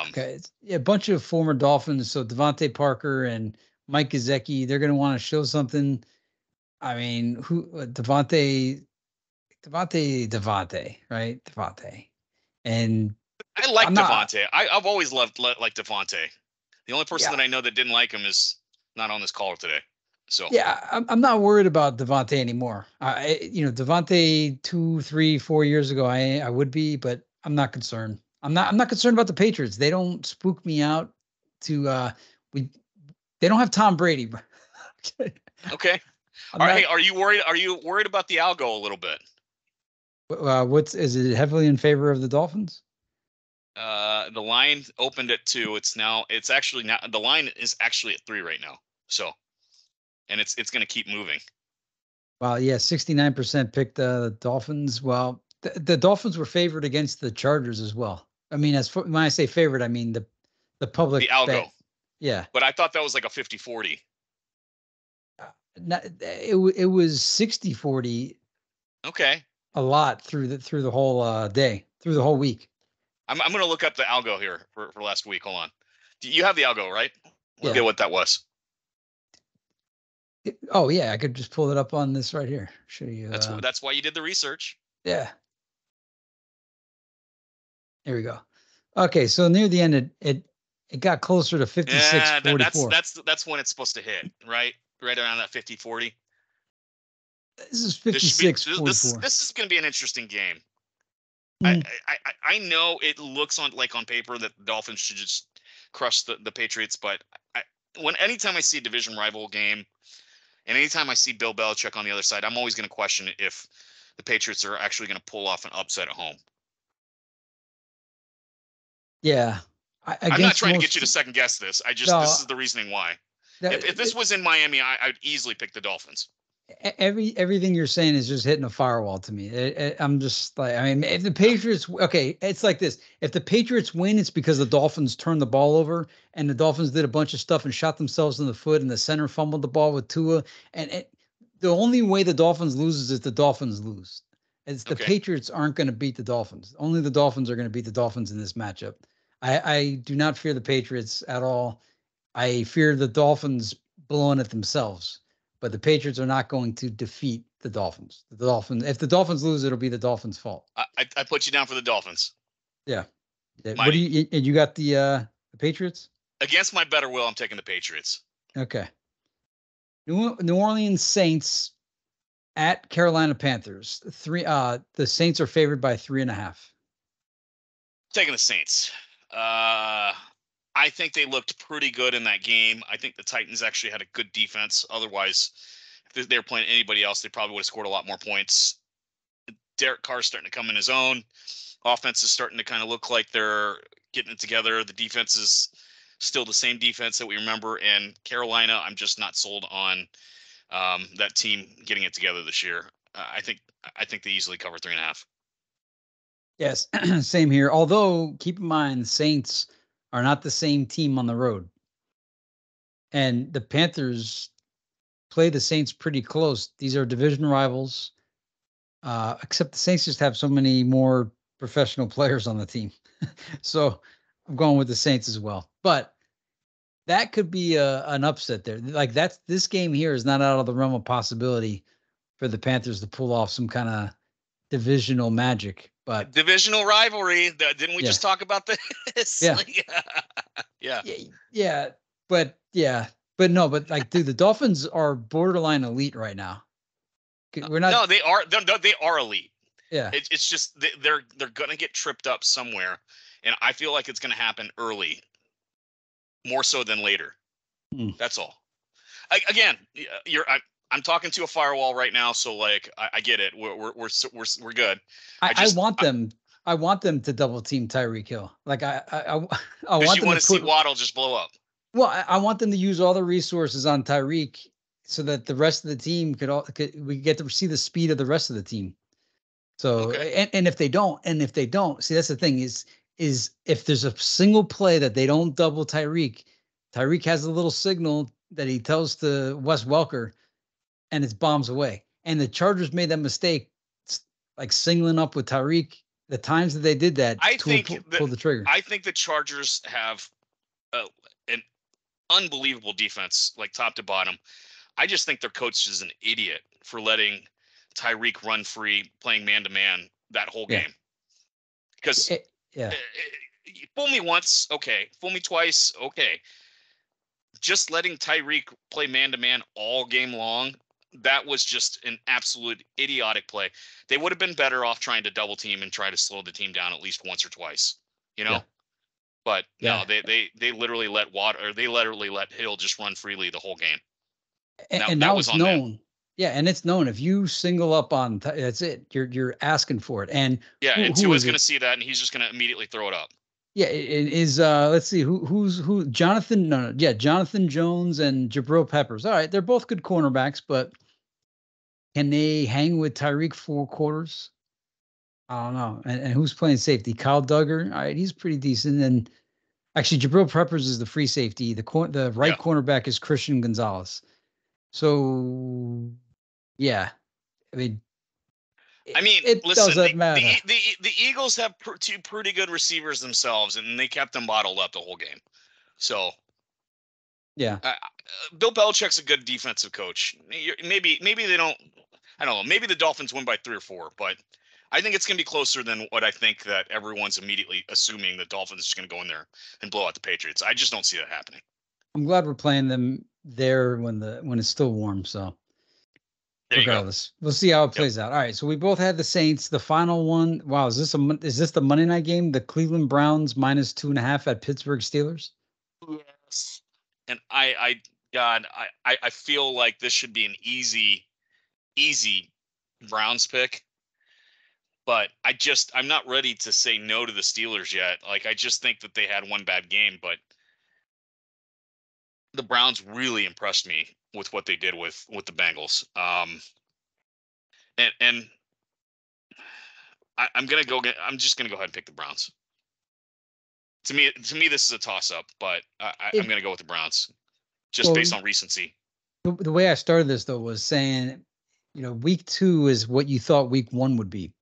Okay, a bunch of former Dolphins. So Devontae Parker and Mike Gesicki, they're going to want to show something. I mean, who Devontae, right? Devontae, and I like I'm not. Devontae. I've always loved like Devontae. The only person Yeah, that I know that didn't like him is not on this call today. So yeah, I'm not worried about Devontae anymore. Devontae 2, 3, 4 years ago, I would be, but I'm not concerned. I'm not concerned about the Patriots. They don't spook me out. To we They don't have Tom Brady. okay. I'm All right. not. Hey, are you worried? Are you worried about the algo a little bit? What's is it heavily in favor of the Dolphins? The line opened at 2. It's actually now the line is actually at 3 right now. So, and it's going to keep moving. Well, yeah, 69% picked the Dolphins. Well, the Dolphins were favored against the Chargers as well. I mean, when I say favored, I mean the The public algo, bet. Yeah. but I thought that was like a 50-40. It was 60-40 Okay. a lot through the whole day, through the whole week. I'm going to look up the algo here for last week. Hold on. You have the algo, right? Look Yeah. at what that was. Oh yeah, I could just pull it up on this right here. Show you. That's why you did the research. Yeah. Here we go. Okay, so near the end, it got closer to 56, Yeah, 44. that's when it's supposed to hit, right? Right around that 50-40. This is 56, 44. This is going to be an interesting game. Mm. I know it looks on paper that the Dolphins should just crush the Patriots, but anytime I see a division rival game, and anytime I see Bill Belichick on the other side, I'm always going to question if the Patriots are actually going to pull off an upset at home. Yeah. I'm not trying to get you to second guess this. This is the reasoning why. If this was in Miami, I'd easily pick the Dolphins. Everything you're saying is just hitting a firewall to me. I'm just like, I mean, if the Patriots, okay, it's like this. If the Patriots win, it's because the Dolphins turned the ball over, and the Dolphins did a bunch of stuff and shot themselves in the foot, and the center fumbled the ball with Tua. And the only way the Dolphins lose is if the Dolphins lose. It's the Patriots aren't going to beat the Dolphins. Only the Dolphins are going to beat the Dolphins in this matchup. I do not fear the Patriots at all. I fear the Dolphins blowing it themselves, but the Patriots are not going to defeat the Dolphins. If the Dolphins lose, it'll be the Dolphins' fault. I put you down for the Dolphins. Yeah. What do you got the Patriots? Against my better will, I'm taking the Patriots. Okay. New Orleans Saints at Carolina Panthers. The Saints are favored by 3.5. Taking the Saints. I think they looked pretty good in that game. I think the Titans actually had a good defense. Otherwise, if they were playing anybody else, they probably would have scored a lot more points. Derek Carr's starting to come in his own. Offense is starting to kind of look like they're getting it together. The defense is still the same defense that we remember. And Carolina, I'm just not sold on that team getting it together this year. I think they easily cover 3.5. Yes, same here. Although, keep in mind, Saints are not the same team on the road. And the Panthers play the Saints pretty close. These are division rivals, except the Saints just have so many more professional players on the team. So I'm going with the Saints as well. But that could be an upset there. Like this game here is not out of the realm of possibility for the Panthers to pull off some kind of divisional magic. But Divisional rivalry. Didn't we yeah, just talk about this? yeah, Like, yeah. yeah, yeah, but no, but like, dude, the Dolphins are borderline elite right now. We're not. No, they are. They are elite. Yeah, It's just they're gonna get tripped up somewhere, and I feel like it's gonna happen early, more so than later. Hmm. That's all. Again, I'm talking to a firewall right now, so like I get it. We're good. I want them. I want them to double team Tyreek Hill. Like I Because want you them to want to see put. Waddle just blow up. Well, I want them to use all the resources on Tyreek so that the rest of the team we get to see the speed of the rest of the team. So Okay. and if they don't, see, that's the thing is if there's a single play that they don't double Tyreek, Tyreek has a little signal that he tells to Wes Welker, and it's bombs away. And the Chargers made that mistake, like singling up with Tyreek. The times that they did that, I Tua think pulled the trigger. I think the Chargers have an unbelievable defense, like top to bottom. I just think their coach is an idiot for letting Tyreek run free, playing man to man that whole Yeah. game. Because Yeah. Fool me once, okay. Fool me twice, okay. Just letting Tyreek play man to man all game long, that was just an absolute idiotic play. They would have been better off trying to double team and try to slow the team down at least once or twice, you know? Yeah. But Yeah. no, they literally let Hill just run freely the whole game. And That now was it's on them. known. Yeah, and it's known if you single up on that's it. You're asking for it. And Yeah, and who Tua's is going to it? see that, and he's just going to immediately throw it up. Yeah, it is let's see who Jonathan no, yeah, Jonathan Jones and Jabril Peppers. All right, they're both good cornerbacks, but can they hang with Tyreek 4 quarters? I don't know. And who's playing safety? Kyle Duggar. All right, he's pretty decent. And actually, Jabril Peppers is the free safety. The right Yeah. cornerback is Christian Gonzalez. So yeah, I mean, I mean, it listen, doesn't matter. the Eagles have two pretty good receivers themselves, and they kept them bottled up the whole game. So Yeah. Bill Belichick's a good defensive coach. Maybe they don't. I don't know. Maybe the Dolphins win by 3 or 4, but I think it's going to be closer than what I think that everyone's immediately assuming the Dolphins are going to go in there and blow out the Patriots. I just don't see that happening. I'm glad we're playing them there when it's still warm. So There you go. regardless, we'll see how it Yep. plays out. All right. So we both had the Saints. The final one. Wow. Is this the Monday night game? The Cleveland Browns -2.5 at Pittsburgh Steelers. Yes. And God, I feel like this should be an easy Browns pick. But I'm not ready to say no to the Steelers yet. Like, I just think that they had one bad game, but the Browns really impressed me with what they did with the Bengals. And I'm just gonna go ahead and pick the Browns. To me, this is a toss up, but I'm gonna go with the Browns just Well, based on recency. the way I started this though was saying, week 2 is what you thought week 1 would be.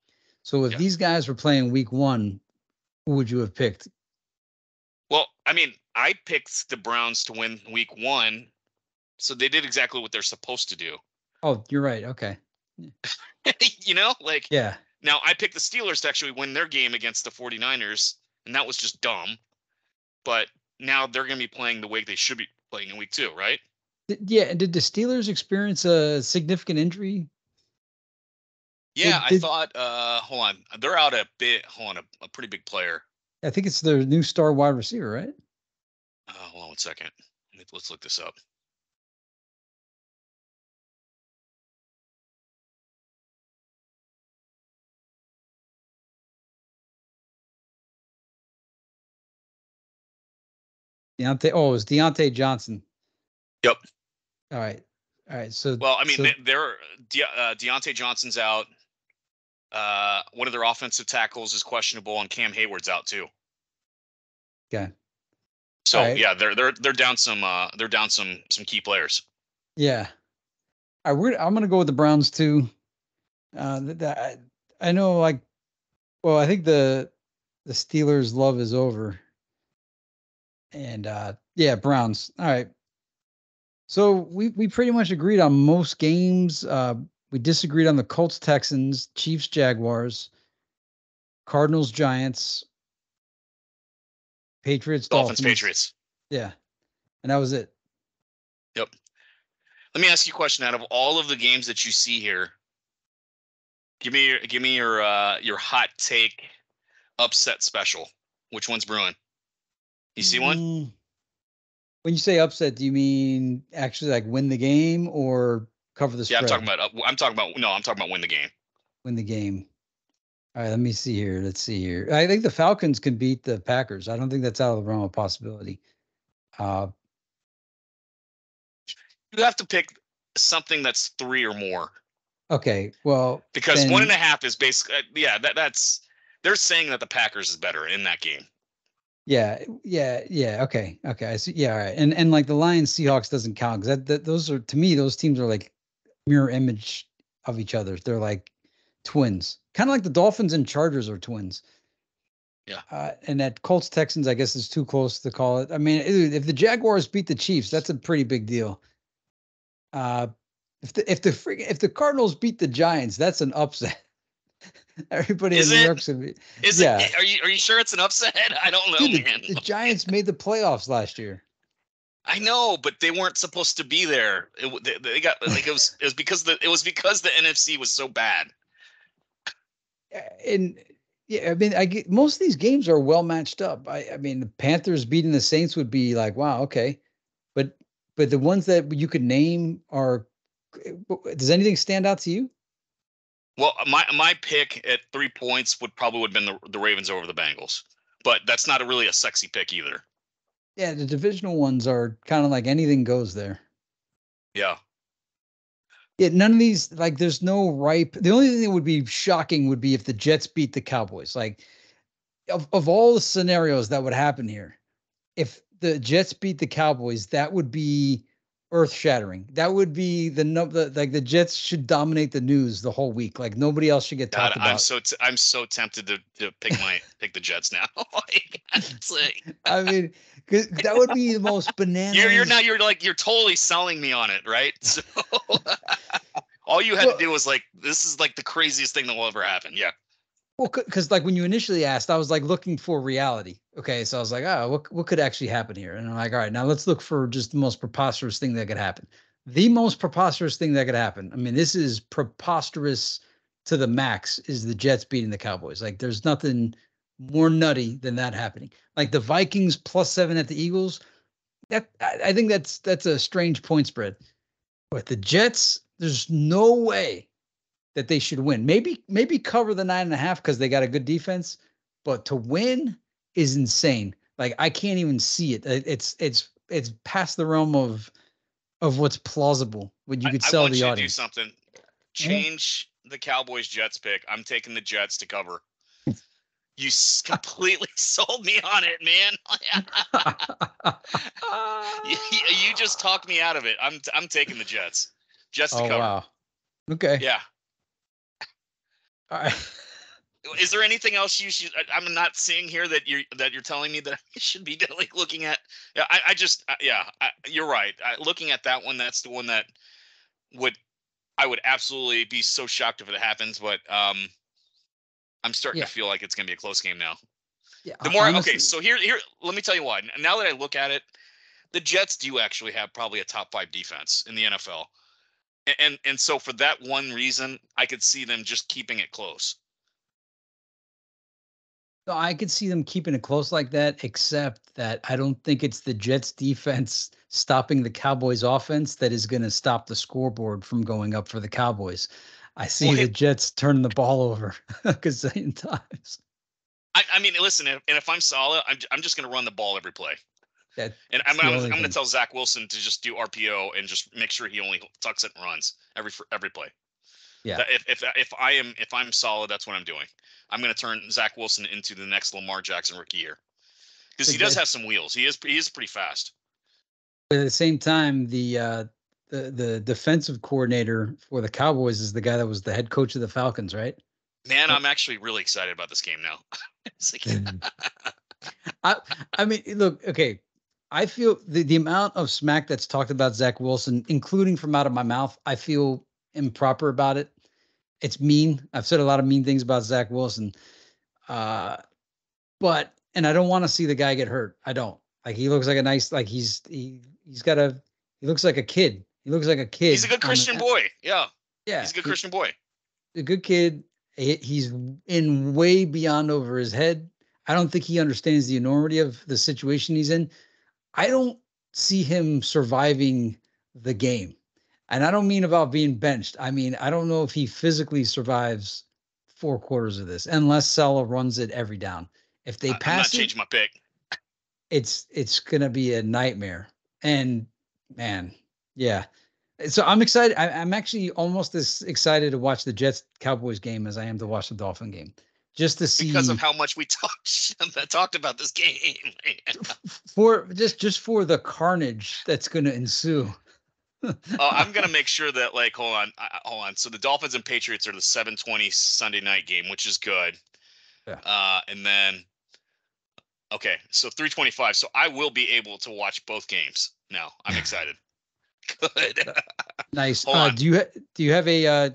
So if Yeah. these guys were playing week 1, who would you have picked? Well, I mean, I picked the Browns to win week 1, so they did exactly what they're supposed to do. Oh, you're right. Okay. Like, Yeah. now I picked the Steelers to actually win their game against the 49ers, and that was just dumb. But now they're going to be playing the way they should be playing in week 2, right? Yeah. And did the Steelers experience a significant injury? Yeah, Did, I did thought. Hold on, they're out a bit. Hold on, a pretty big player. I think it's their new star wide receiver, right? Hold on 1 second. Let's look this up. Deontay. Oh, it was Deontay Johnson. Yep. All right. All right. So, Well, I mean, so they're Deontay Johnson's out. One of their offensive tackles is questionable, and Cam Hayward's out too. okay. So All right. yeah, they're down some key players. Yeah. All right, I'm gonna go with the Browns too. I know, like, well, I think the Steelers' love is over. And yeah, Browns. All right. So we pretty much agreed on most games. We disagreed on the Colts, Texans, Chiefs, Jaguars, Cardinals, Giants, Patriots, Dolphins, Dolphins. Patriots. Yeah, and that was it. Yep. Let me ask you a question. Out of all of the games that you see here, give me your hot take upset special. Which one's brewing? You see one? Mm, when you say upset, do you mean actually like win the game or cover the Yeah, I'm talking spread? about. I'm talking about. No, I'm talking about win the game. Win the game. All right, let me see here. Let's see here. I think the Falcons can beat the Packers. I don't think that's out of the realm of possibility. Uh, You have to pick something that's 3 or more okay, well because one and then a half is basically yeah. That's they're saying that the Packers is better in that game. yeah. Okay. I see. Yeah, all right. And like the Lions Seahawks doesn't count because those are to me those teams are like mirror image of each other. They're like twins, kind of like the Dolphins and Chargers are twins. Yeah. And that Colts Texans, I guess, is too close to call it. I mean, if the Jaguars beat the Chiefs, that's a pretty big deal. Uh, if the Cardinals beat the Giants, that's an upset. Everybody in Is New it? York's gonna be, Is it? yeah, Are you sure it's an upset? I don't know, dude. man. The Giants made the playoffs last year. I know, but they weren't supposed to be there. They got like it was because the NFC was so bad. And yeah, I mean, I get most of these games are well matched up. I mean, the Panthers beating the Saints would be like, wow, okay, but the ones that you could name are. Does anything stand out to you? Well, my pick at 3 points would have been the Ravens over the Bengals, but that's not really a sexy pick either. Yeah, the divisional ones are kind of like anything goes there. Yeah. Yeah, none of these like there's no ripe. The only thing that would be shocking would be if the Jets beat the Cowboys. Like of all the scenarios that would happen here, if the Jets beat the Cowboys, that would be earth shattering. That would be like the Jets should dominate the news the whole week. Like nobody else should get God, talked about. I'm so tempted to pick the Jets now. Like, it's like, I mean, 'cause that would be the most you're now bananas. you're totally selling me on it, right? So all you had to Well, do was like this is like the craziest thing that will ever happen. Yeah. well, because like when you initially asked, I was like looking for reality. Okay, so I was like, oh, what could actually happen here? And I'm like, all right, now let's look for just the most preposterous thing that could happen. The most preposterous thing that could happen. I mean, this is preposterous to the max. Is the Jets beating the Cowboys? Like, there's nothing more nutty than that happening. Like the Vikings +7 at the Eagles. That I think that's a strange point spread. But the Jets, there's no way that they should win. Maybe cover the 9.5 because they got a good defense, but to win is insane. Like I can't even see it. It's past the realm of what's plausible when you could I sell want the you to do audience. something. Mhm. Change the Cowboys Jets pick. I'm taking the Jets to cover. You completely sold me on it, man. You just talked me out of it. I'm taking the Jets. Jets to Oh cover. wow. Okay. Yeah. All right. Is there anything else you should? I'm not seeing here that you're telling me that I should be like looking at. Yeah, I just yeah, you're right. Looking at that one, that's the one that would I would absolutely be so shocked if it happens. But I'm starting to Yeah. feel like it's gonna be a close game now. Yeah. The more okay, Honestly, so here, let me tell you why. Now that I look at it, the Jets do actually have probably a top 5 defense in the NFL, and so for that one reason, I could see them just keeping it close. no, I could see them keeping it close like that, except that I don't think it's the Jets defense stopping the Cowboys offense that is going to stop the scoreboard from going up for the Cowboys. I Well, see the hey, Jets turn the ball over a gazillion times. I mean, listen, if I'm solid, I'm just going to run the ball every play. And That's the I'm only going to thing. tell Zach Wilson to just do RPO and just make sure he only tucks it and runs every play. Yeah. That if I'm solid, that's what I'm doing. I'm going to turn Zach Wilson into the next Lamar Jackson rookie year because he But does that, have some wheels. He is pretty fast. but at the same time, the defensive coordinator for the Cowboys is the guy that was the head coach of the Falcons, right? Man, I'm actually really excited about this game now. It's like, I I mean, look, okay. I feel the amount of smack that's talked about Zach Wilson, including from out of my mouth, I feel improper about it. It's mean. I've said a lot of mean things about Zach Wilson. But and I don't want to see the guy get hurt. I don't. Like he looks like a nice like he's got a he looks like a kid. He looks like a He's a kid good on Christian the boy. Yeah. yeah, He's a good Christian boy. a good kid. He's in way beyond over his head. I don't think he understands the enormity of the situation he's in. I don't see him surviving the game. And I don't mean about being benched. I mean, I don't know if he physically survives 4 quarters of this unless Salah runs it every down. If they I'm not pass it, changing my pick. it's gonna be a nightmare. And man, yeah. So I'm excited. I'm actually almost as excited to watch the Jets Cowboys game as I am to watch the Dolphin game, just to Because of see how much we talked about this game. for just for the carnage that's going to ensue. I'm gonna make sure that hold on. So the Dolphins and Patriots are the 7:20 Sunday night game, which is good. Yeah. And then okay, so 3:25. So I will be able to watch both games now. I'm excited. Good. Nice. Hold on. Do you have a Yeah.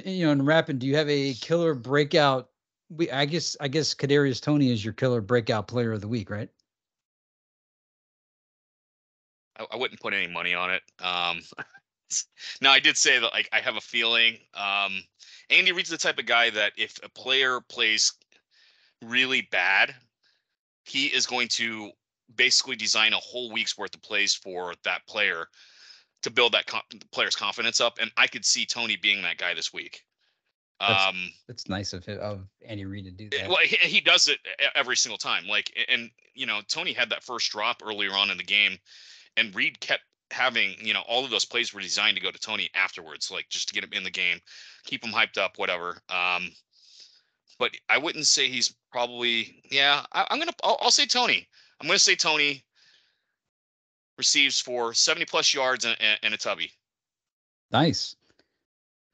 in rapping? Do you have a killer breakout? I guess Kadarius Toney is your killer breakout player of the week, right? I wouldn't put any money on it. Now I did say that like I have a feeling. Andy Reid's the type of guy that if a player plays really bad, he is going to basically design a whole week's worth of plays for that player to build that player's confidence up. And I could see Toney being that guy this week. That's that's nice of him, of Andy Reid to do that. Well, he does it every single time. Like, and Toney had that first drop earlier on in the game, and Reid kept having, all of those plays were designed to go to Toney afterwards, like just to get him in the game, keep him hyped up, whatever. But I wouldn't say he's probably. Yeah, I'll say Toney. I'm gonna say Toney receives for 70 plus yards and a tubby. Nice.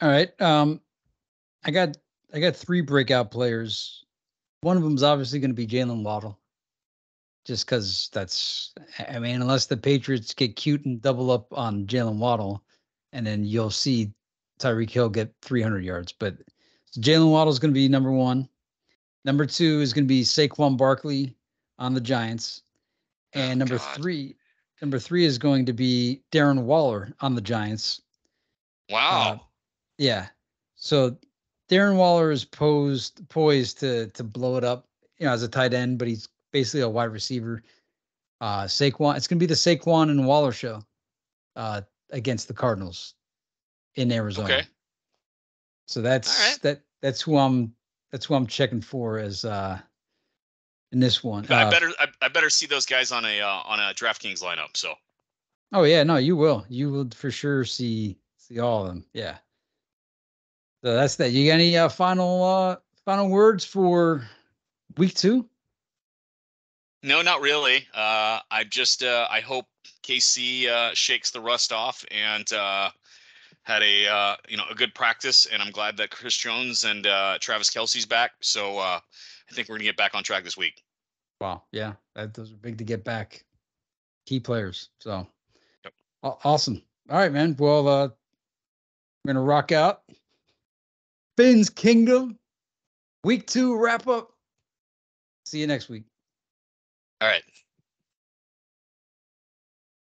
All right. I got I got 3 breakout players. One of them is obviously going to be Jalen Waddle, just because that's. I mean, unless the Patriots get cute and double up on Jalen Waddle, and then you'll see Tyreek Hill get 300 yards. But so Jalen Waddle is going to be number one. Number two is going to be Saquon Barkley on the Giants, Oh and God! number three is going to be Darren Waller on the Giants. Uh, Wow. yeah. So Darren Waller is poised to blow it up, as a tight end, but he's basically a wide receiver. Saquon, it's gonna be the Saquon and Waller show against the Cardinals in Okay. Arizona. So All right. that's who I'm checking for as in this one. I better see those guys on a DraftKings lineup. So Oh yeah, no, you will. You will for sure see all of them. Yeah. So that's that. You got any final words for week 2? no, not really. I hope KC shakes the rust off and had a good practice, and I'm glad that Chris Jones and Travis Kelce's back. So I think we're gonna get back on track this week. Wow. Yeah. Those are big to get back. Key players. So Yep. awesome. All right, man. Well, we're gonna rock out. Phins Kingdom. Week 2 wrap up. See you next week. All right.